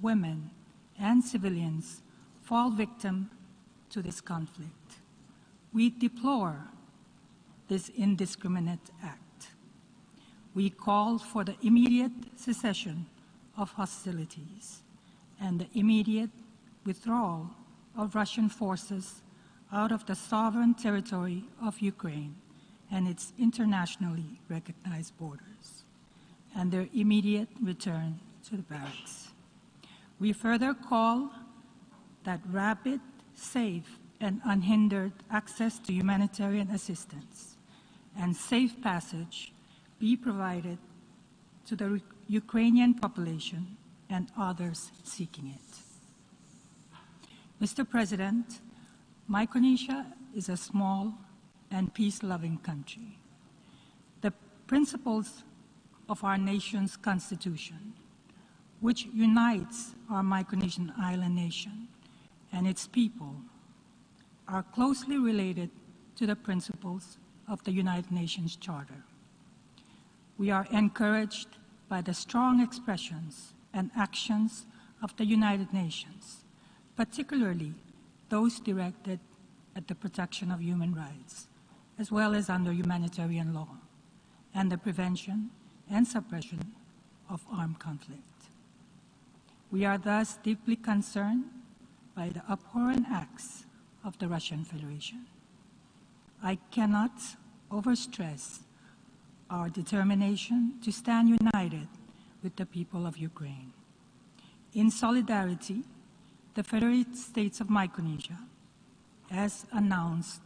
S4: women, and civilians fall victim to this conflict. We deplore this indiscriminate act. We call for the immediate cessation of hostilities and the immediate withdrawal of Russian forces out of the sovereign territory of Ukraine and its internationally recognized borders, and their immediate return to the barracks. We further call that rapid, safe, and unhindered access to humanitarian assistance and safe passage be provided to the Ukrainian population and others seeking it. Mr. President, Micronesia is a small and peace-loving country. The principles of our nation's constitution, which unites our Micronesian island nation and its people, are closely related to the principles of the United Nations Charter. We are encouraged by the strong expressions and actions of the United Nations, particularly those directed at the protection of human rights, as well as under humanitarian law, and the prevention and suppression of armed conflict. We are thus deeply concerned by the abhorrent acts of the Russian Federation. I cannot overstress our determination to stand united with the people of Ukraine. In solidarity, the Federated States of Micronesia, as announced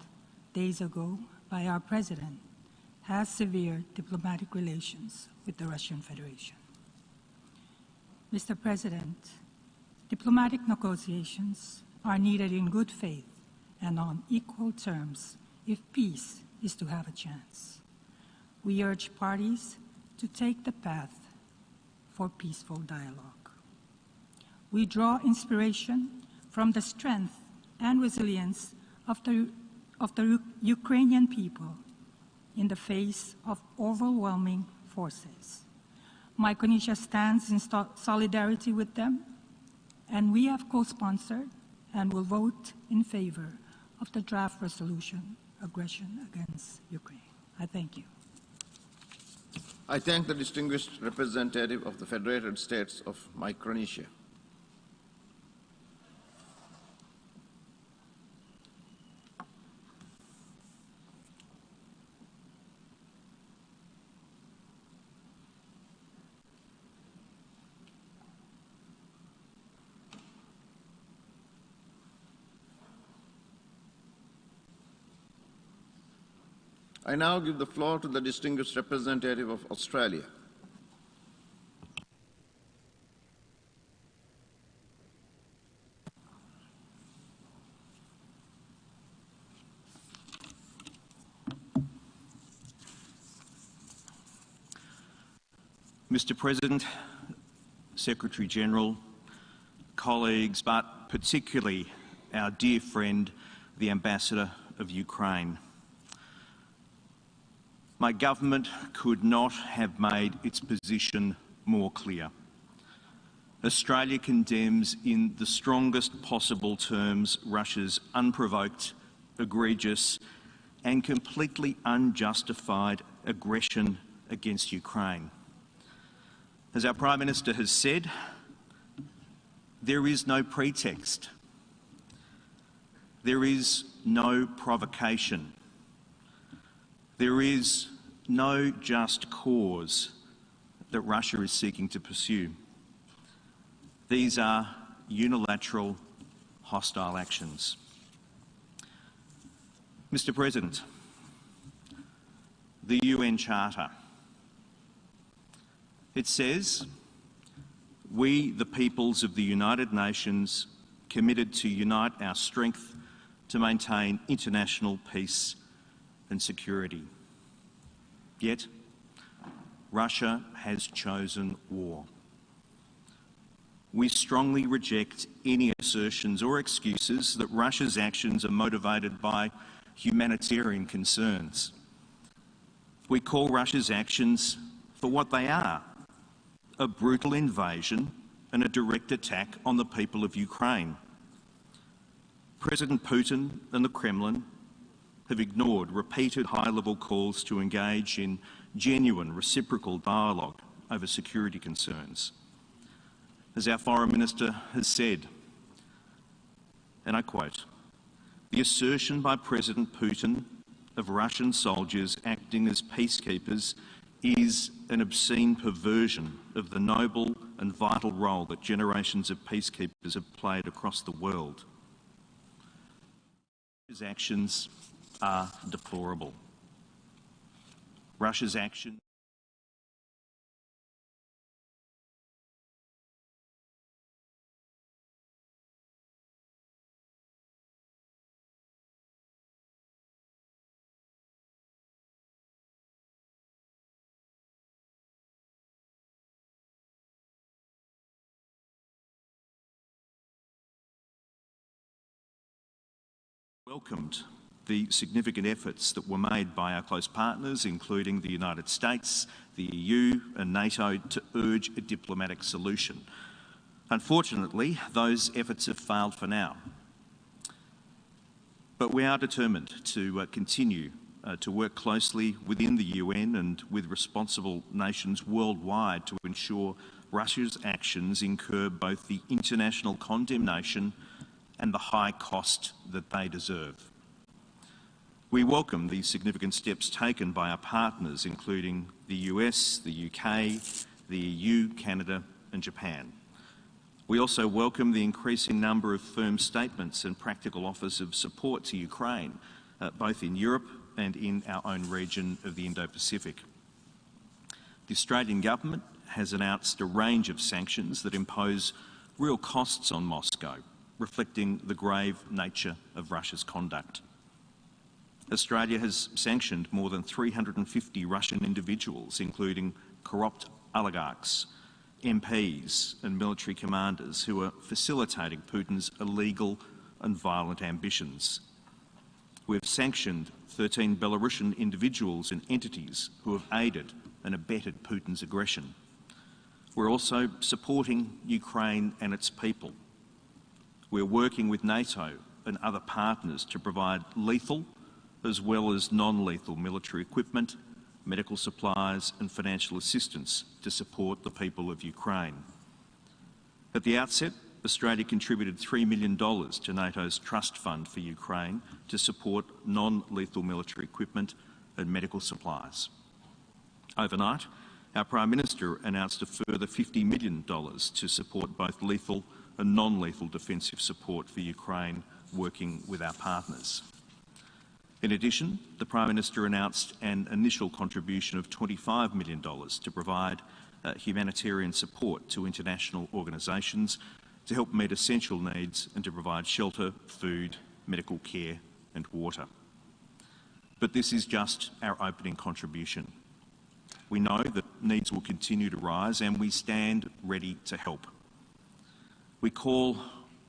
S4: days ago by our President, has severe diplomatic relations with the Russian Federation. Mr. President, diplomatic negotiations are needed in good faith and on equal terms if peace is to have a chance. We urge parties to take the path for peaceful dialogue. We draw inspiration from the strength and resilience of the Ukrainian people in the face of overwhelming forces. Micronesia stands in solidarity with them, and we have co-sponsored and will vote in favor of the draft resolution, Aggression Against Ukraine. I thank you.
S21: I thank the distinguished representative of the Federated States of Micronesia. I now give the floor to the distinguished representative of Australia.
S5: Mr. President, Secretary-General, colleagues, but particularly our dear friend, the Ambassador of Ukraine. My government could not have made its position more clear. Australia condemns in the strongest possible terms Russia's unprovoked, egregious and completely unjustified aggression against Ukraine. As our Prime Minister has said, there is no pretext. There is no provocation. There is no just cause that Russia is seeking to pursue. These are unilateral, hostile actions. Mr. President, the UN Charter, it says, "We, the peoples of the United Nations, committed to unite our strength to maintain international peace and security." Yet, Russia has chosen war. We strongly reject any assertions or excuses that Russia's actions are motivated by humanitarian concerns. We call Russia's actions for what they are: a brutal invasion and a direct attack on the people of Ukraine. President Putin and the Kremlin have ignored repeated high-level calls to engage in genuine reciprocal dialogue over security concerns. As our Foreign Minister has said, and I quote, "The assertion by President Putin of Russian soldiers acting as peacekeepers is an obscene perversion of the noble and vital role that generations of peacekeepers have played across the world. Russia's actions are deplorable. Russia's actions welcomed the significant efforts that were made by our close partners, including the United States, the EU and NATO, to urge a diplomatic solution. Unfortunately, those efforts have failed for now. But we are determined to continue to work closely within the UN and with responsible nations worldwide to ensure Russia's actions incur both the international condemnation and the high cost that they deserve. We welcome the significant steps taken by our partners, including the US, the UK, the EU, Canada and Japan. We also welcome the increasing number of firm statements and practical offers of support to Ukraine, both in Europe and in our own region of the Indo-Pacific. The Australian government has announced a range of sanctions that impose real costs on Moscow, reflecting the grave nature of Russia's conduct. Australia has sanctioned more than 350 Russian individuals, including corrupt oligarchs, MPs and military commanders who are facilitating Putin's illegal and violent ambitions. We have sanctioned 13 Belarusian individuals and entities who have aided and abetted Putin's aggression. We're also supporting Ukraine and its people. We're working with NATO and other partners to provide lethal as well as non-lethal military equipment, medical supplies and financial assistance to support the people of Ukraine. At the outset, Australia contributed $3 million to NATO's Trust Fund for Ukraine to support non-lethal military equipment and medical supplies. Overnight, our Prime Minister announced a further $50 million to support both lethal and non-lethal defensive support for Ukraine, working with our partners. In addition, the Prime Minister announced an initial contribution of $25 million to provide humanitarian support to international organisations to help meet essential needs and to provide shelter, food, medical care and water. But this is just our opening contribution. We know that needs will continue to rise and we stand ready to help. We call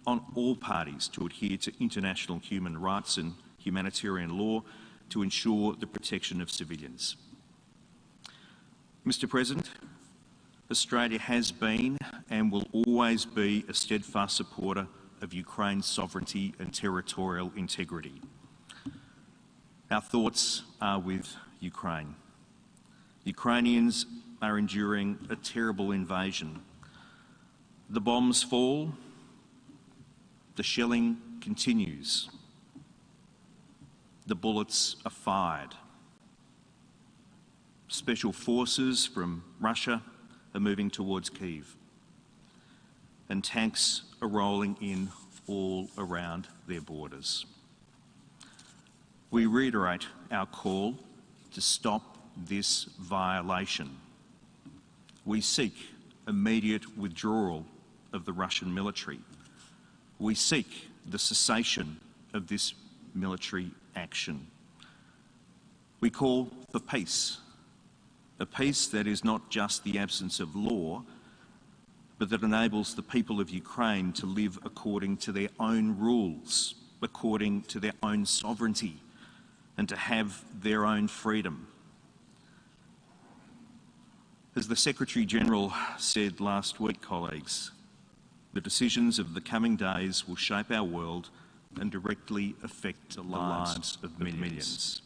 S5: on all parties to adhere to international human rights and humanitarian law to ensure the protection of civilians. Mr. President, Australia has been and will always be a steadfast supporter of Ukraine's sovereignty and territorial integrity. Our thoughts are with Ukraine. Ukrainians are enduring a terrible invasion. The bombs fall, the shelling continues. The bullets are fired. Special forces from Russia are moving towards Kiev, and tanks are rolling in all around their borders. We reiterate our call to stop this violation. We seek immediate withdrawal of the Russian military. We seek the cessation of this military action. We call for peace, a peace that is not just the absence of law, but that enables the people of Ukraine to live according to their own rules, according to their own sovereignty, and to have their own freedom. As the Secretary-General said last week, colleagues, The decisions of the coming days will shape our world and directly affect the lives of millions.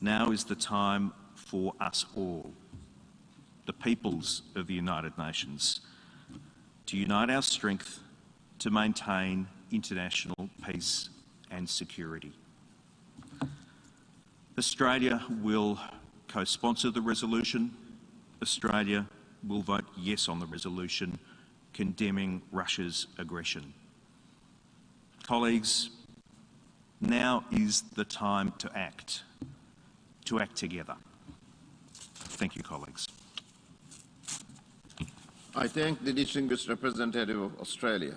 S5: Now is the time for us all, the peoples of the United Nations, to unite our strength to maintain international peace and security. Australia will co-sponsor the resolution. Australia will vote yes on the resolution condemning Russia's aggression. Colleagues, now is the time to act together. Thank you, colleagues.
S21: I thank the distinguished representative of Australia.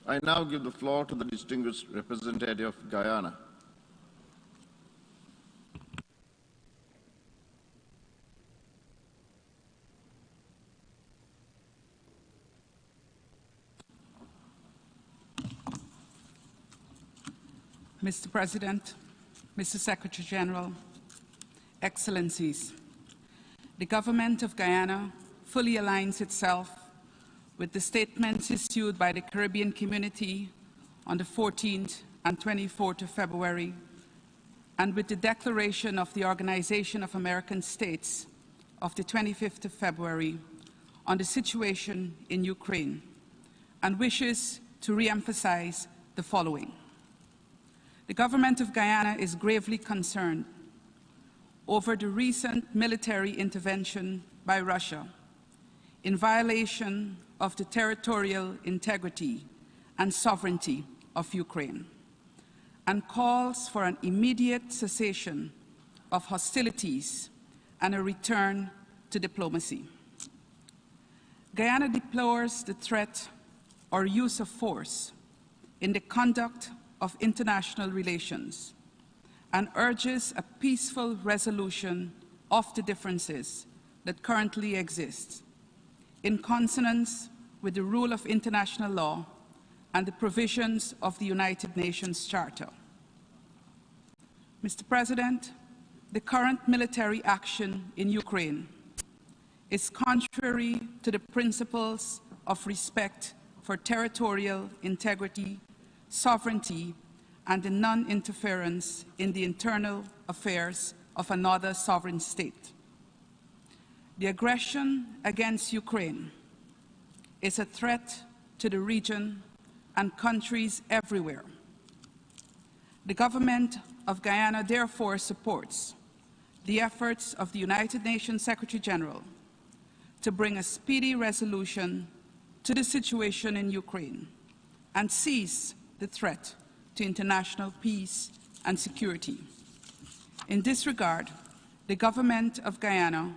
S21: I now give the floor to the distinguished representative of Guyana.
S6: Mr. President, Mr. Secretary General, Excellencies, the Government of Guyana fully aligns itself with the statements issued by the Caribbean community on the 14th and 24th of February, and with the declaration of the Organization of American States of the 25th of February on the situation in Ukraine, and wishes to re-emphasize the following. The Government of Guyana is gravely concerned over the recent military intervention by Russia in violation of the territorial integrity and sovereignty of Ukraine, and calls for an immediate cessation of hostilities and a return to diplomacy. Guyana deplores the threat or use of force in the conduct of international relations and urges a peaceful resolution of the differences that currently exist, in consonance with the rule of international law and the provisions of the United Nations Charter. Mr. President, the current military action in Ukraine is contrary to the principles of respect for territorial integrity, sovereignty, and the non-interference in the internal affairs of another sovereign state. The aggression against Ukraine is a threat to the region and countries everywhere. The Government of Guyana therefore supports the efforts of the United Nations Secretary General to bring a speedy resolution to the situation in Ukraine and seize the threat to international peace and security. In this regard, the Government of Guyana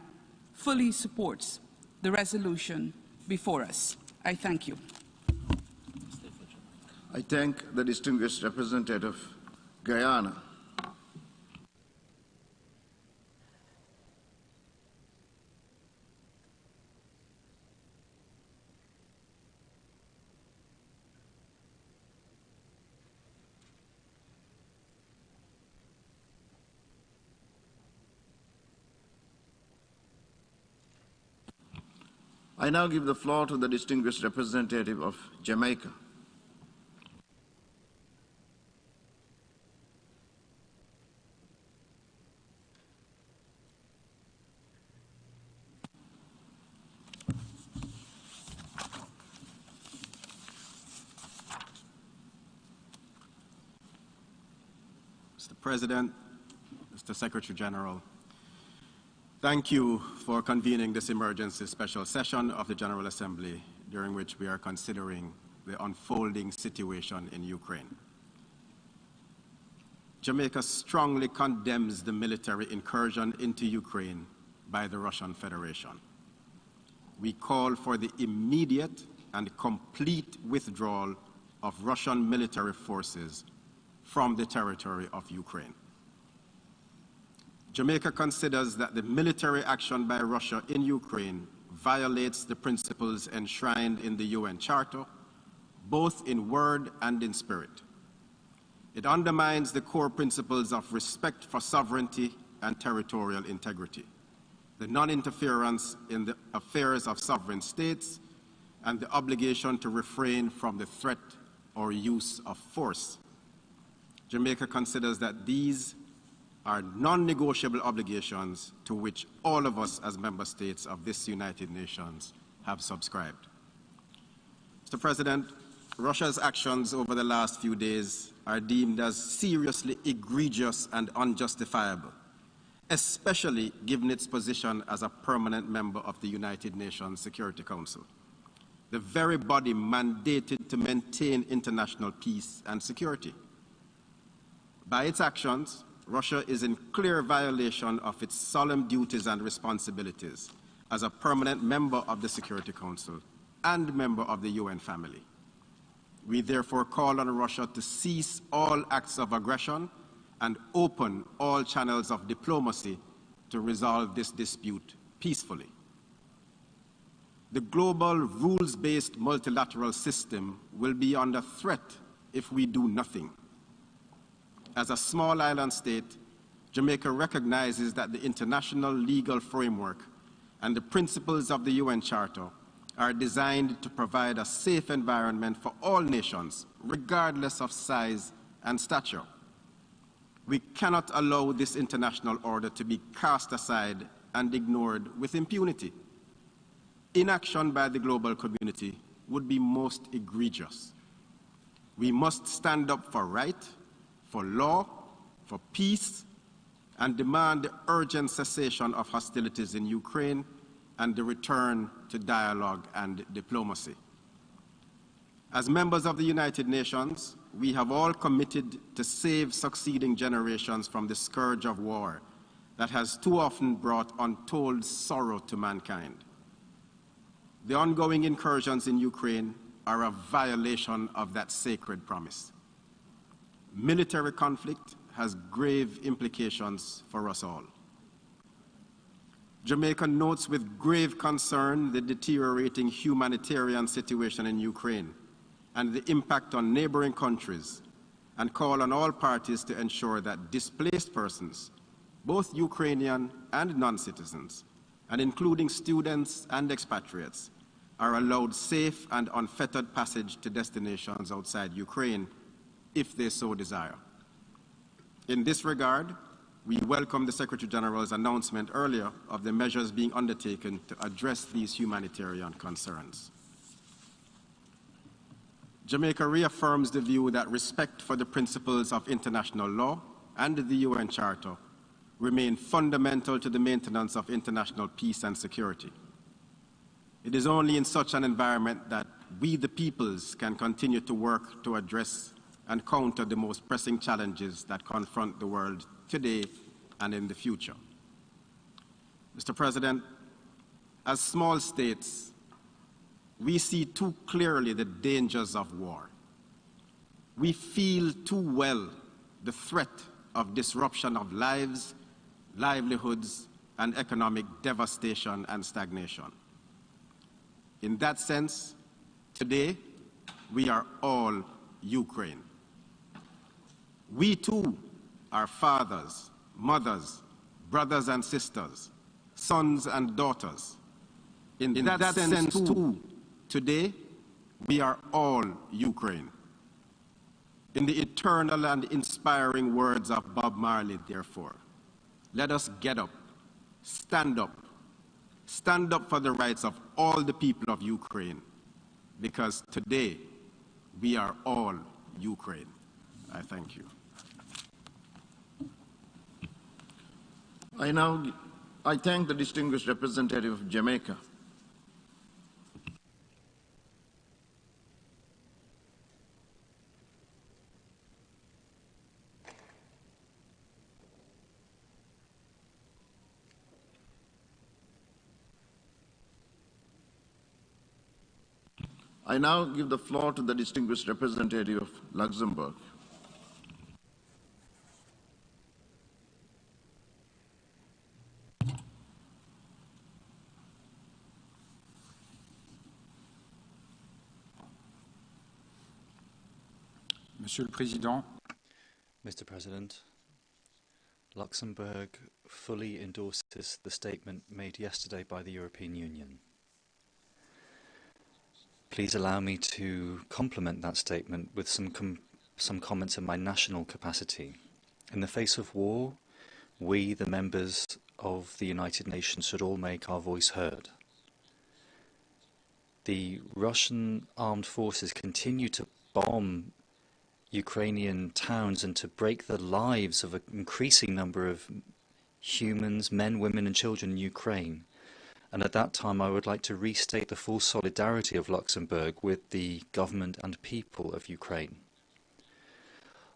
S6: fully supports the resolution before us. I thank you.
S21: I thank the distinguished representative of Guyana. I now give the floor to the distinguished representative of Jamaica.
S9: Mr. President, Mr. Secretary General, thank you for convening this emergency special session of the General Assembly, during which we are considering the unfolding situation in Ukraine. Jamaica strongly condemns the military incursion into Ukraine by the Russian Federation. We call for the immediate and complete withdrawal of Russian military forces from the territory of Ukraine. Jamaica considers that the military action by Russia in Ukraine violates the principles enshrined in the UN Charter, both in word and in spirit. It undermines the core principles of respect for sovereignty and territorial integrity, the non-interference in the affairs of sovereign states, and the obligation to refrain from the threat or use of force. Jamaica considers that these are non-negotiable obligations to which all of us as member states of this United Nations have subscribed. Mr. President, Russia's actions over the last few days are deemed as seriously egregious and unjustifiable, especially given its position as a permanent member of the United Nations Security Council, the very body mandated to maintain international peace and security. By its actions, Russia is in clear violation of its solemn duties and responsibilities as a permanent member of the Security Council and member of the UN family. We therefore call on Russia to cease all acts of aggression and open all channels of diplomacy to resolve this dispute peacefully. The global rules-based multilateral system will be under threat if we do nothing. As a small island state, Jamaica recognizes that the international legal framework and the principles of the UN Charter are designed to provide a safe environment for all nations, regardless of size and stature. We cannot allow this international order to be cast aside and ignored with impunity. Inaction by the global community would be most egregious. We must stand up for right, for law, for peace, and demand the urgent cessation of hostilities in Ukraine and the return to dialogue and diplomacy. As members of the United Nations, we have all committed to save succeeding generations from the scourge of war that has too often brought untold sorrow to mankind. The ongoing incursions in Ukraine are a violation of that sacred promise. Military conflict has grave implications for us all. Jamaica notes with grave concern the deteriorating humanitarian situation in Ukraine and the impact on neighboring countries, and call on all parties to ensure that displaced persons, both Ukrainian and non-citizens, and including students and expatriates, are allowed safe and unfettered passage to destinations outside Ukraine if they so desire. In this regard, we welcome the Secretary General's announcement earlier of the measures being undertaken to address these humanitarian concerns. Jamaica reaffirms the view that respect for the principles of international law and the UN Charter remain fundamental to the maintenance of international peace and security. It is only in such an environment that we, the peoples, can continue to work to address and counter the most pressing challenges that confront the world today and in the future. Mr. President, as small states, we see too clearly the dangers of war. We feel too well the threat of disruption of lives, livelihoods, and economic devastation and stagnation. In that sense, today, we are all Ukraine. We too are fathers, mothers, brothers and sisters, sons and daughters. In that sense too, today, we are all Ukraine. In the eternal and inspiring words of Bob Marley, therefore, let us get up, stand up for the rights of all the people of Ukraine, because today, we are all Ukraine. I thank you.
S21: I thank the distinguished representative of Jamaica. I now give the floor to the distinguished representative of Luxembourg.
S1: Monsieur le Président,
S16: Mr. President, Luxembourg fully endorses the statement made yesterday by the European Union. Please allow me to complement that statement with some comments in my national capacity. In the face of war, we, the members of the United Nations, should all make our voice heard. The Russian armed forces continue to bomb Ukrainian towns and to break the lives of an increasing number of humans, men, women and children in Ukraine. And at that time I would like to restate the full solidarity of Luxembourg with the government and people of Ukraine.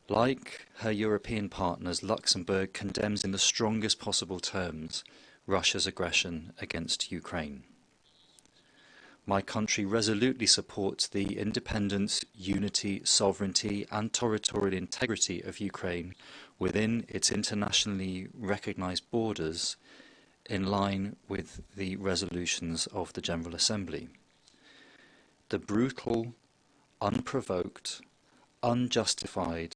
S16: Like her European partners, Luxembourg condemns in the strongest possible terms Russia's aggression against Ukraine. My country resolutely supports the independence, unity, sovereignty and territorial integrity of Ukraine within its internationally recognized borders in line with the resolutions of the General Assembly. The brutal, unprovoked, unjustified,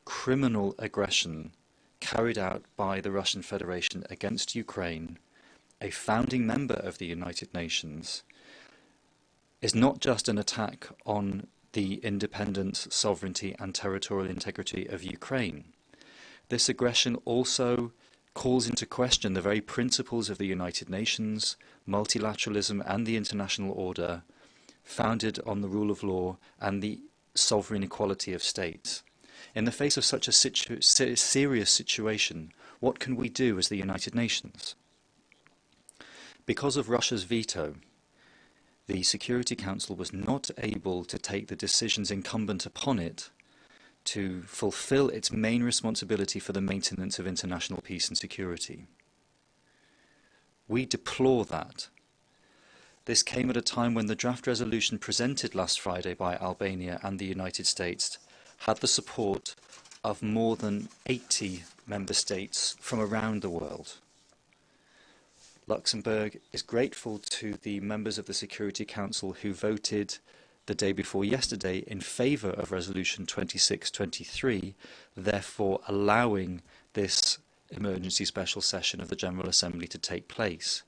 S16: criminal aggression carried out by the Russian Federation against Ukraine, a founding member of the United Nations, is not just an attack on the independence, sovereignty and territorial integrity of Ukraine. This aggression also calls into question the very principles of the United Nations, multilateralism and the international order, founded on the rule of law and the sovereign equality of states. In the face of such a serious situation, what can we do as the United Nations? Because of Russia's veto, the Security Council was not able to take the decisions incumbent upon it to fulfill its main responsibility for the maintenance of international peace and security. We deplore that. This came at a time when the draft resolution presented last Friday by Albania and the United States had the support of more than 80 member states from around the world. Luxembourg is grateful to the members of the Security Council who voted the day before yesterday in favour of Resolution 2623, therefore allowing this emergency special session of the General Assembly to take place.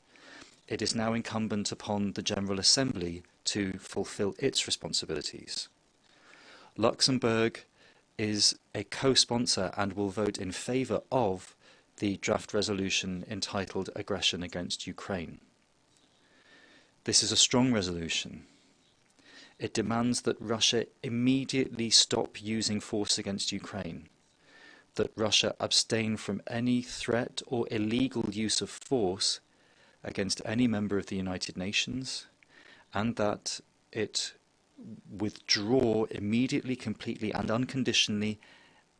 S16: It is now incumbent upon the General Assembly to fulfil its responsibilities. Luxembourg is a co-sponsor and will vote in favour of the draft resolution entitled Aggression Against Ukraine. This is a strong resolution. It demands that Russia immediately stop using force against Ukraine, that Russia abstain from any threat or illegal use of force against any member of the United Nations, and that it withdraw immediately, completely and unconditionally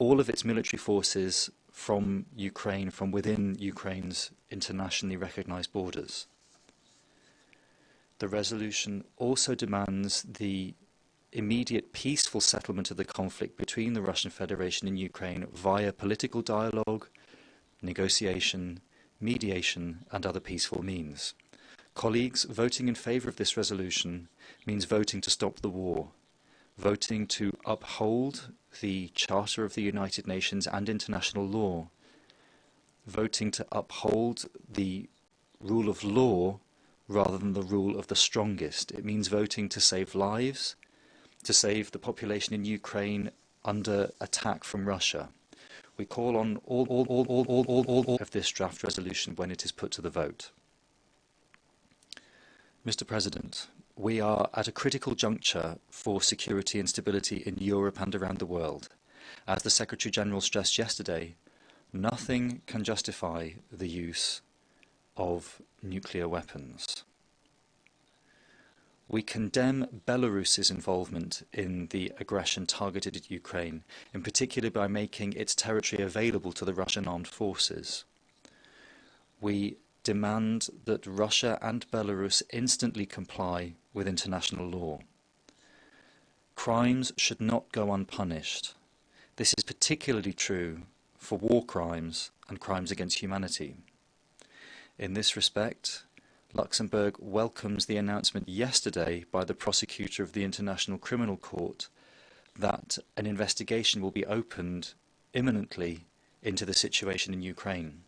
S16: all of its military forces from Ukraine, from within Ukraine's internationally recognized borders. The resolution also demands the immediate peaceful settlement of the conflict between the Russian Federation and Ukraine via political dialogue, negotiation, mediation and other peaceful means. Colleagues, voting in favour of this resolution means voting to stop the war, voting to uphold the Charter of the United Nations and international law, voting to uphold the rule of law rather than the rule of the strongest. It means voting to save lives, to save the population in Ukraine under attack from Russia. We call on all of this draft resolution when it is put to the vote. Mr. President, we are at a critical juncture for security and stability in Europe and around the world. As the Secretary-General stressed yesterday, nothing can justify the use of nuclear weapons. We condemn Belarus's involvement in the aggression targeted at Ukraine, in particular by making its territory available to the Russian armed forces. We demand that Russia and Belarus instantly comply with international law. Crimes should not go unpunished. This is particularly true for war crimes and crimes against humanity. In this respect, Luxembourg welcomes the announcement yesterday by the prosecutor of the International Criminal Court
S1: that an investigation will be opened imminently into the situation in Ukraine.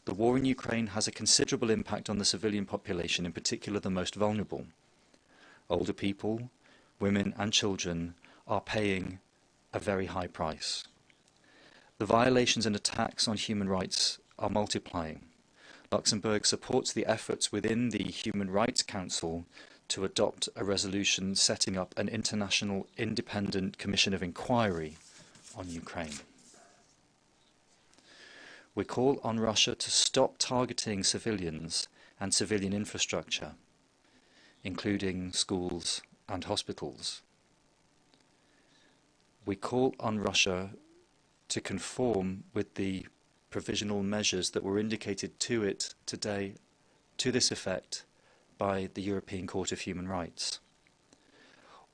S1: The war in Ukraine has a considerable impact on the civilian population, in particular the most vulnerable. Older people, women and children are paying a very high price. The violations and attacks on human rights are multiplying. Luxembourg supports the efforts within the Human Rights Council to adopt a resolution setting up an international independent commission of inquiry on Ukraine. We call on Russia to stop targeting civilians and civilian infrastructure, including schools and hospitals. We call on Russia to conform with the provisional measures that were indicated to it today to this effect by the European Court of Human Rights.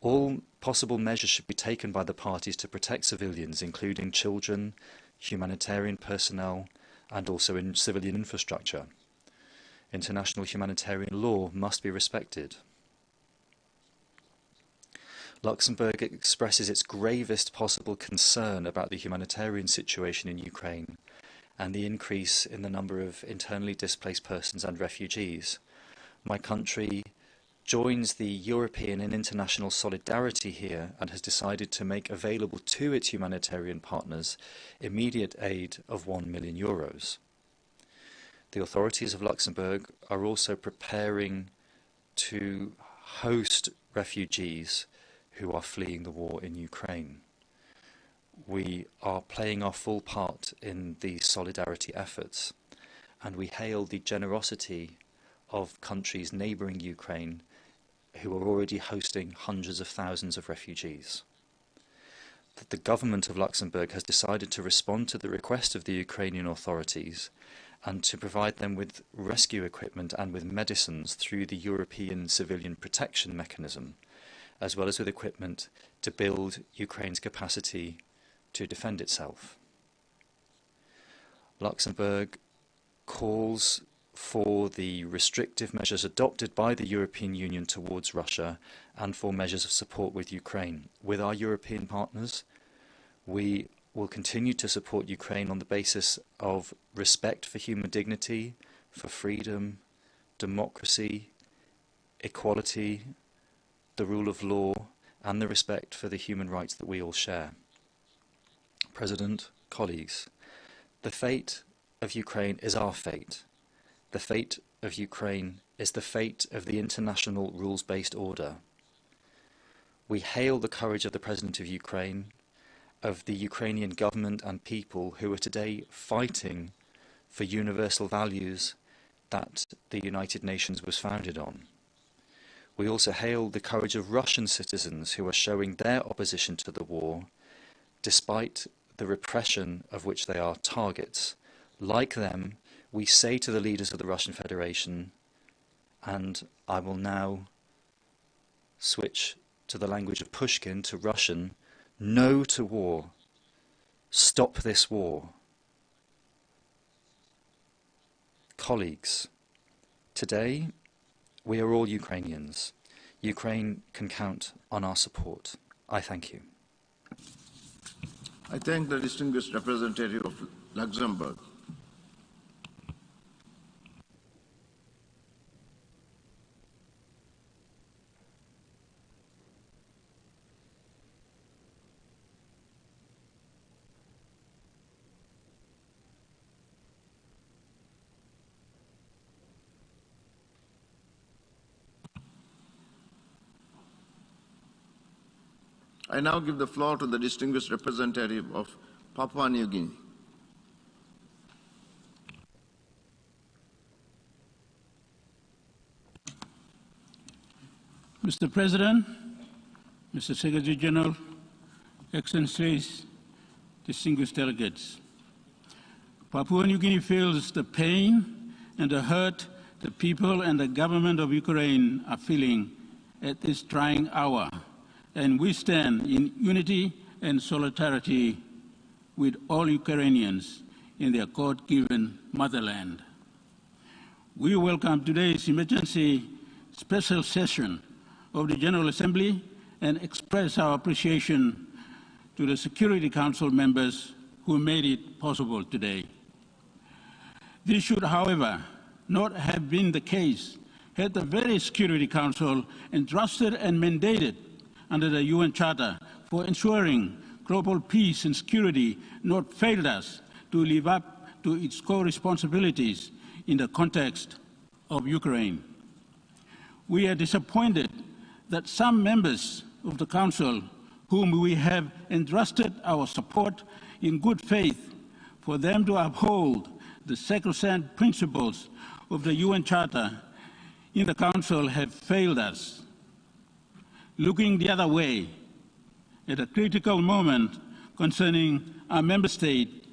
S1: All possible measures should be taken by the parties to protect civilians, including children, humanitarian personnel, and also in civilian infrastructure. International humanitarian law must be respected. Luxembourg expresses its gravest possible concern about the humanitarian situation in Ukraine and the increase in the number of internally displaced persons and refugees. My country joins the European and international solidarity here and has decided to make available to its humanitarian partners immediate aid of €1 million. The authorities of Luxembourg are also preparing to host refugees who are fleeing the war in Ukraine. We are playing our full part in these solidarity efforts, and we hail the generosity of countries neighbouring Ukraine who are already hosting hundreds of thousands of refugees. The government of Luxembourg has decided to respond to the request of the Ukrainian authorities and to provide them with rescue equipment and with medicines through the European Civilian Protection Mechanism, as well as with equipment to build Ukraine's capacity to defend itself. Luxembourg calls for the restrictive measures adopted by the European Union towards Russia and for measures of support with Ukraine. With our European partners, we will continue to support Ukraine on the basis of respect for human dignity, for freedom, democracy, equality, the rule of law, and the respect for the human rights that we all share. President, colleagues, the fate of Ukraine is our fate. The fate of Ukraine is the fate of the international rules-based order. We hail the courage of the President of Ukraine, of the Ukrainian government and people who are today fighting for universal values that the United Nations was founded on. We also hail the courage of Russian citizens who are showing their opposition to the war, despite the repression of which they are targets. Like them, we say to the leaders of the Russian Federation, and I will now switch to the language of Pushkin, to Russian, no to war. Stop this war. Colleagues, today we are all Ukrainians. Ukraine can count on our support. I thank you.
S21: I thank the distinguished representative of Luxembourg. I now give the floor to the distinguished representative of Papua New Guinea.
S11: Mr. President, Mr. Secretary General, Excellencies, distinguished delegates, Papua New Guinea feels the pain and the hurt the people and the government of Ukraine are feeling at this trying hour, and we stand in unity and solidarity with all Ukrainians in their God-given motherland. We welcome today's emergency special session of the General Assembly and express our appreciation to the Security Council members who made it possible today. This should, however, not have been the case had the very Security Council entrusted and mandated under the UN Charter for ensuring global peace and security not failed us to live up to its core responsibilities in the context of Ukraine. We are disappointed that some members of the Council, whom we have entrusted our support in good faith for them to uphold the sacrosanct principles of the UN Charter in the Council, have failed us. Looking the other way, at a critical moment concerning our member state,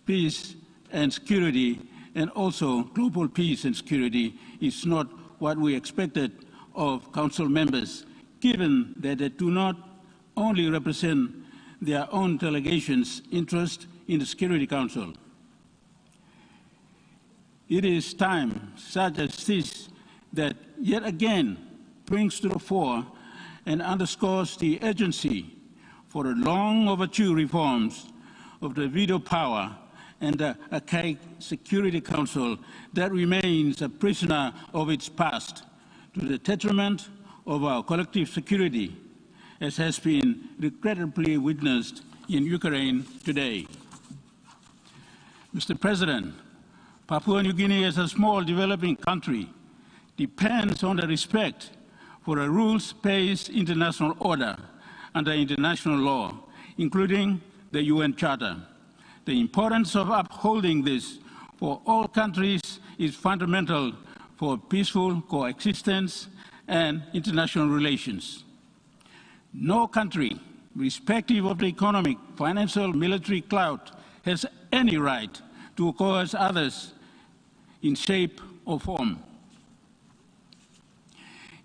S11: peace and security, and also global peace and security, is not what we expected of Council members, given that they do not only represent their own delegation's interest in the Security Council. It is time such as this that yet again brings to the fore and underscores the urgency for the long overdue reforms of the veto power and the archaic Security Council that remains a prisoner of its past, to the detriment of our collective security, as has been regrettably witnessed in Ukraine today. Mr. President, Papua New Guinea, as a small developing country, depends on the respect for a rules-based international order under international law, including the UN Charter. The importance of upholding this for all countries is fundamental for peaceful coexistence and international relations. No country, irrespective of the economic, financial, military clout, has any right to coerce others in shape or form.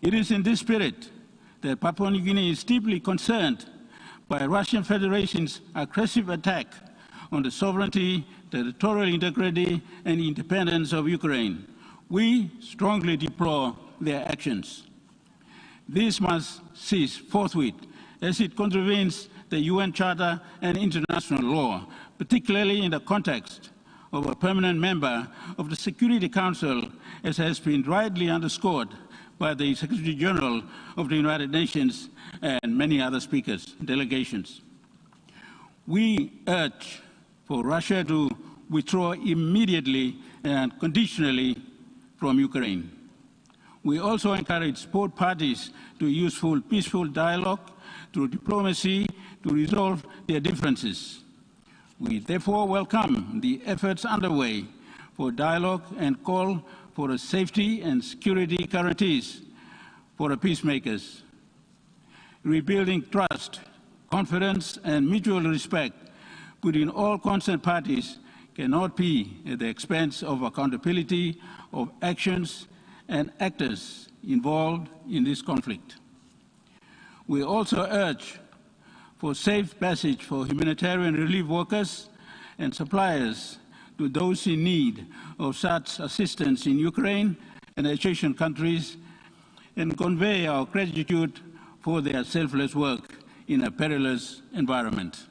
S11: It is in this spirit that Papua New Guinea is deeply concerned by Russian Federation's aggressive attack on the sovereignty, territorial integrity, and independence of Ukraine. We strongly deplore their actions. This must cease forthwith, as it contravenes the UN Charter and international law, particularly in the context of a permanent member of the Security Council, as has been rightly underscored by the Secretary General of the United Nations and many other speakers, delegations. We urge for Russia to withdraw immediately and conditionally from Ukraine. We also encourage both parties to use full peaceful dialogue through diplomacy to resolve their differences. We therefore welcome the efforts underway for dialogue and call for the safety and security guarantees for the peacemakers. Rebuilding trust, confidence, and mutual respect between all concerned parties cannot be at the expense of accountability of actions and actors involved in this conflict. We also urge for safe passage for humanitarian relief workers and suppliers to those in need of such assistance in Ukraine and adjacent countries, and convey our gratitude for their selfless work in a perilous environment.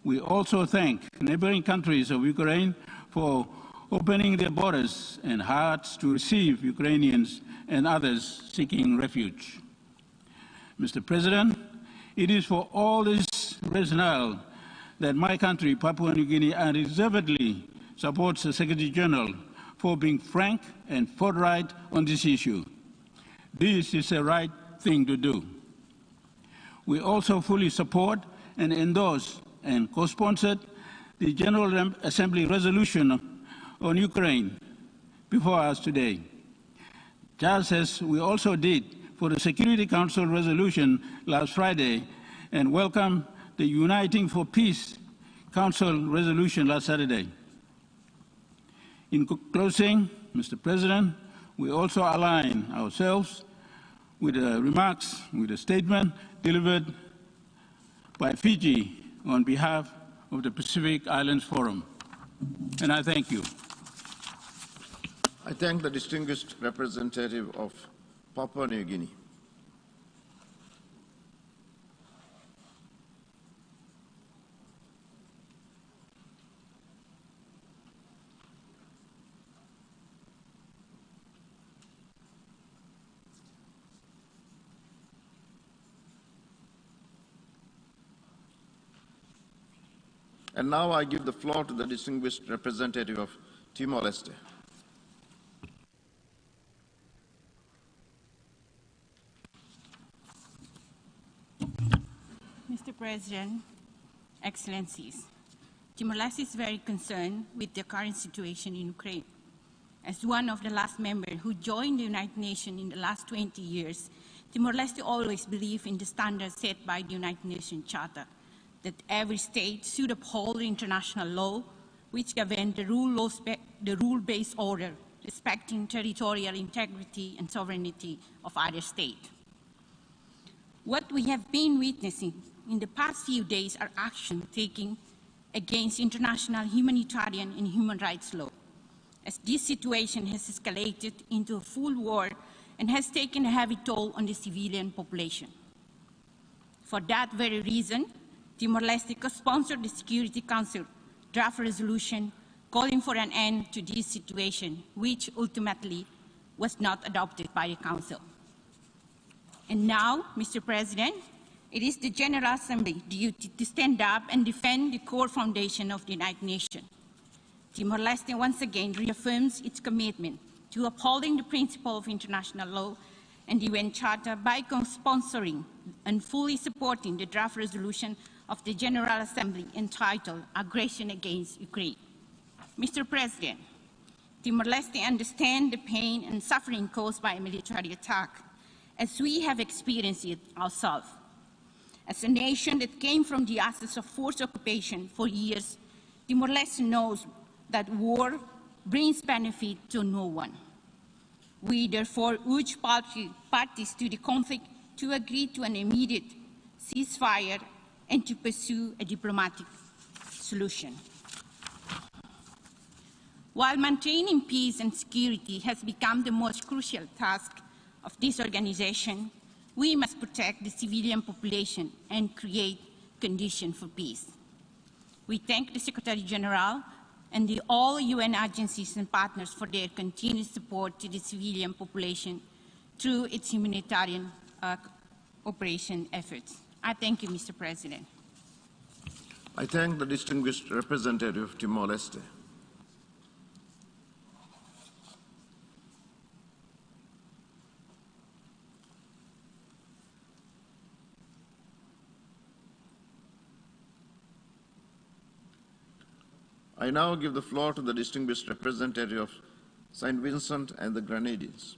S11: We also thank neighboring countries of Ukraine for opening their borders and hearts to receive Ukrainians and others seeking refuge. Mr. President, it is for all this rationale that my country, Papua New Guinea, unreservedly supports the Secretary General for being frank and forthright on this issue. This is the right thing to do. We also fully support and endorse and co-sponsored the General Assembly resolution on Ukraine before us today, just as we also did for the Security Council resolution last Friday, and welcome the Uniting for Peace Council resolution last Saturday. In closing, Mr. President, we also align ourselves with the remarks, with the statement delivered by Fiji on behalf of the Pacific Islands Forum. And I thank you.
S21: I thank the distinguished representative of Papua New Guinea. And now I give the floor to the distinguished representative of Timor-Leste.
S12: Mr. President, Excellencies, Timor-Leste is very concerned with the current situation in Ukraine. As one of the last members who joined the United Nations in the last 20 years, Timor-Leste always believed in the standards set by the United Nations Charter, that every state should uphold international law, which governs the rule-based order, respecting territorial integrity and sovereignty of other states. What we have been witnessing in the past few days are actions taken against international humanitarian and human rights law, as this situation has escalated into a full war and has taken a heavy toll on the civilian population. For that very reason, Timor-Leste co-sponsored the Security Council draft resolution calling for an end to this situation, which ultimately was not adopted by the Council. And now, Mr. President, it is the General Assembly's duty to stand up and defend the core foundation of the United Nations. Timor-Leste once again reaffirms its commitment to upholding the principle of international law and the UN Charter by co-sponsoring and fully supporting the draft resolution of the General Assembly entitled Aggression Against Ukraine. Mr. President, Timor-Leste understands the pain and suffering caused by a military attack, as we have experienced it ourselves. As a nation that came from the ashes of forced occupation for years, Timor-Leste knows that war brings benefit to no one. We therefore urge parties to the conflict to agree to an immediate ceasefire and to pursue a diplomatic solution. While maintaining peace and security has become the most crucial task of this organization, we must protect the civilian population and create conditions for peace. We thank the Secretary General and all UN agencies and partners for their continued support to the civilian population through its humanitarian operation efforts. I thank you, Mr. President.
S21: I thank the distinguished representative of Timor-Leste. I now give the floor to the distinguished representative of St. Vincent and the Grenadines.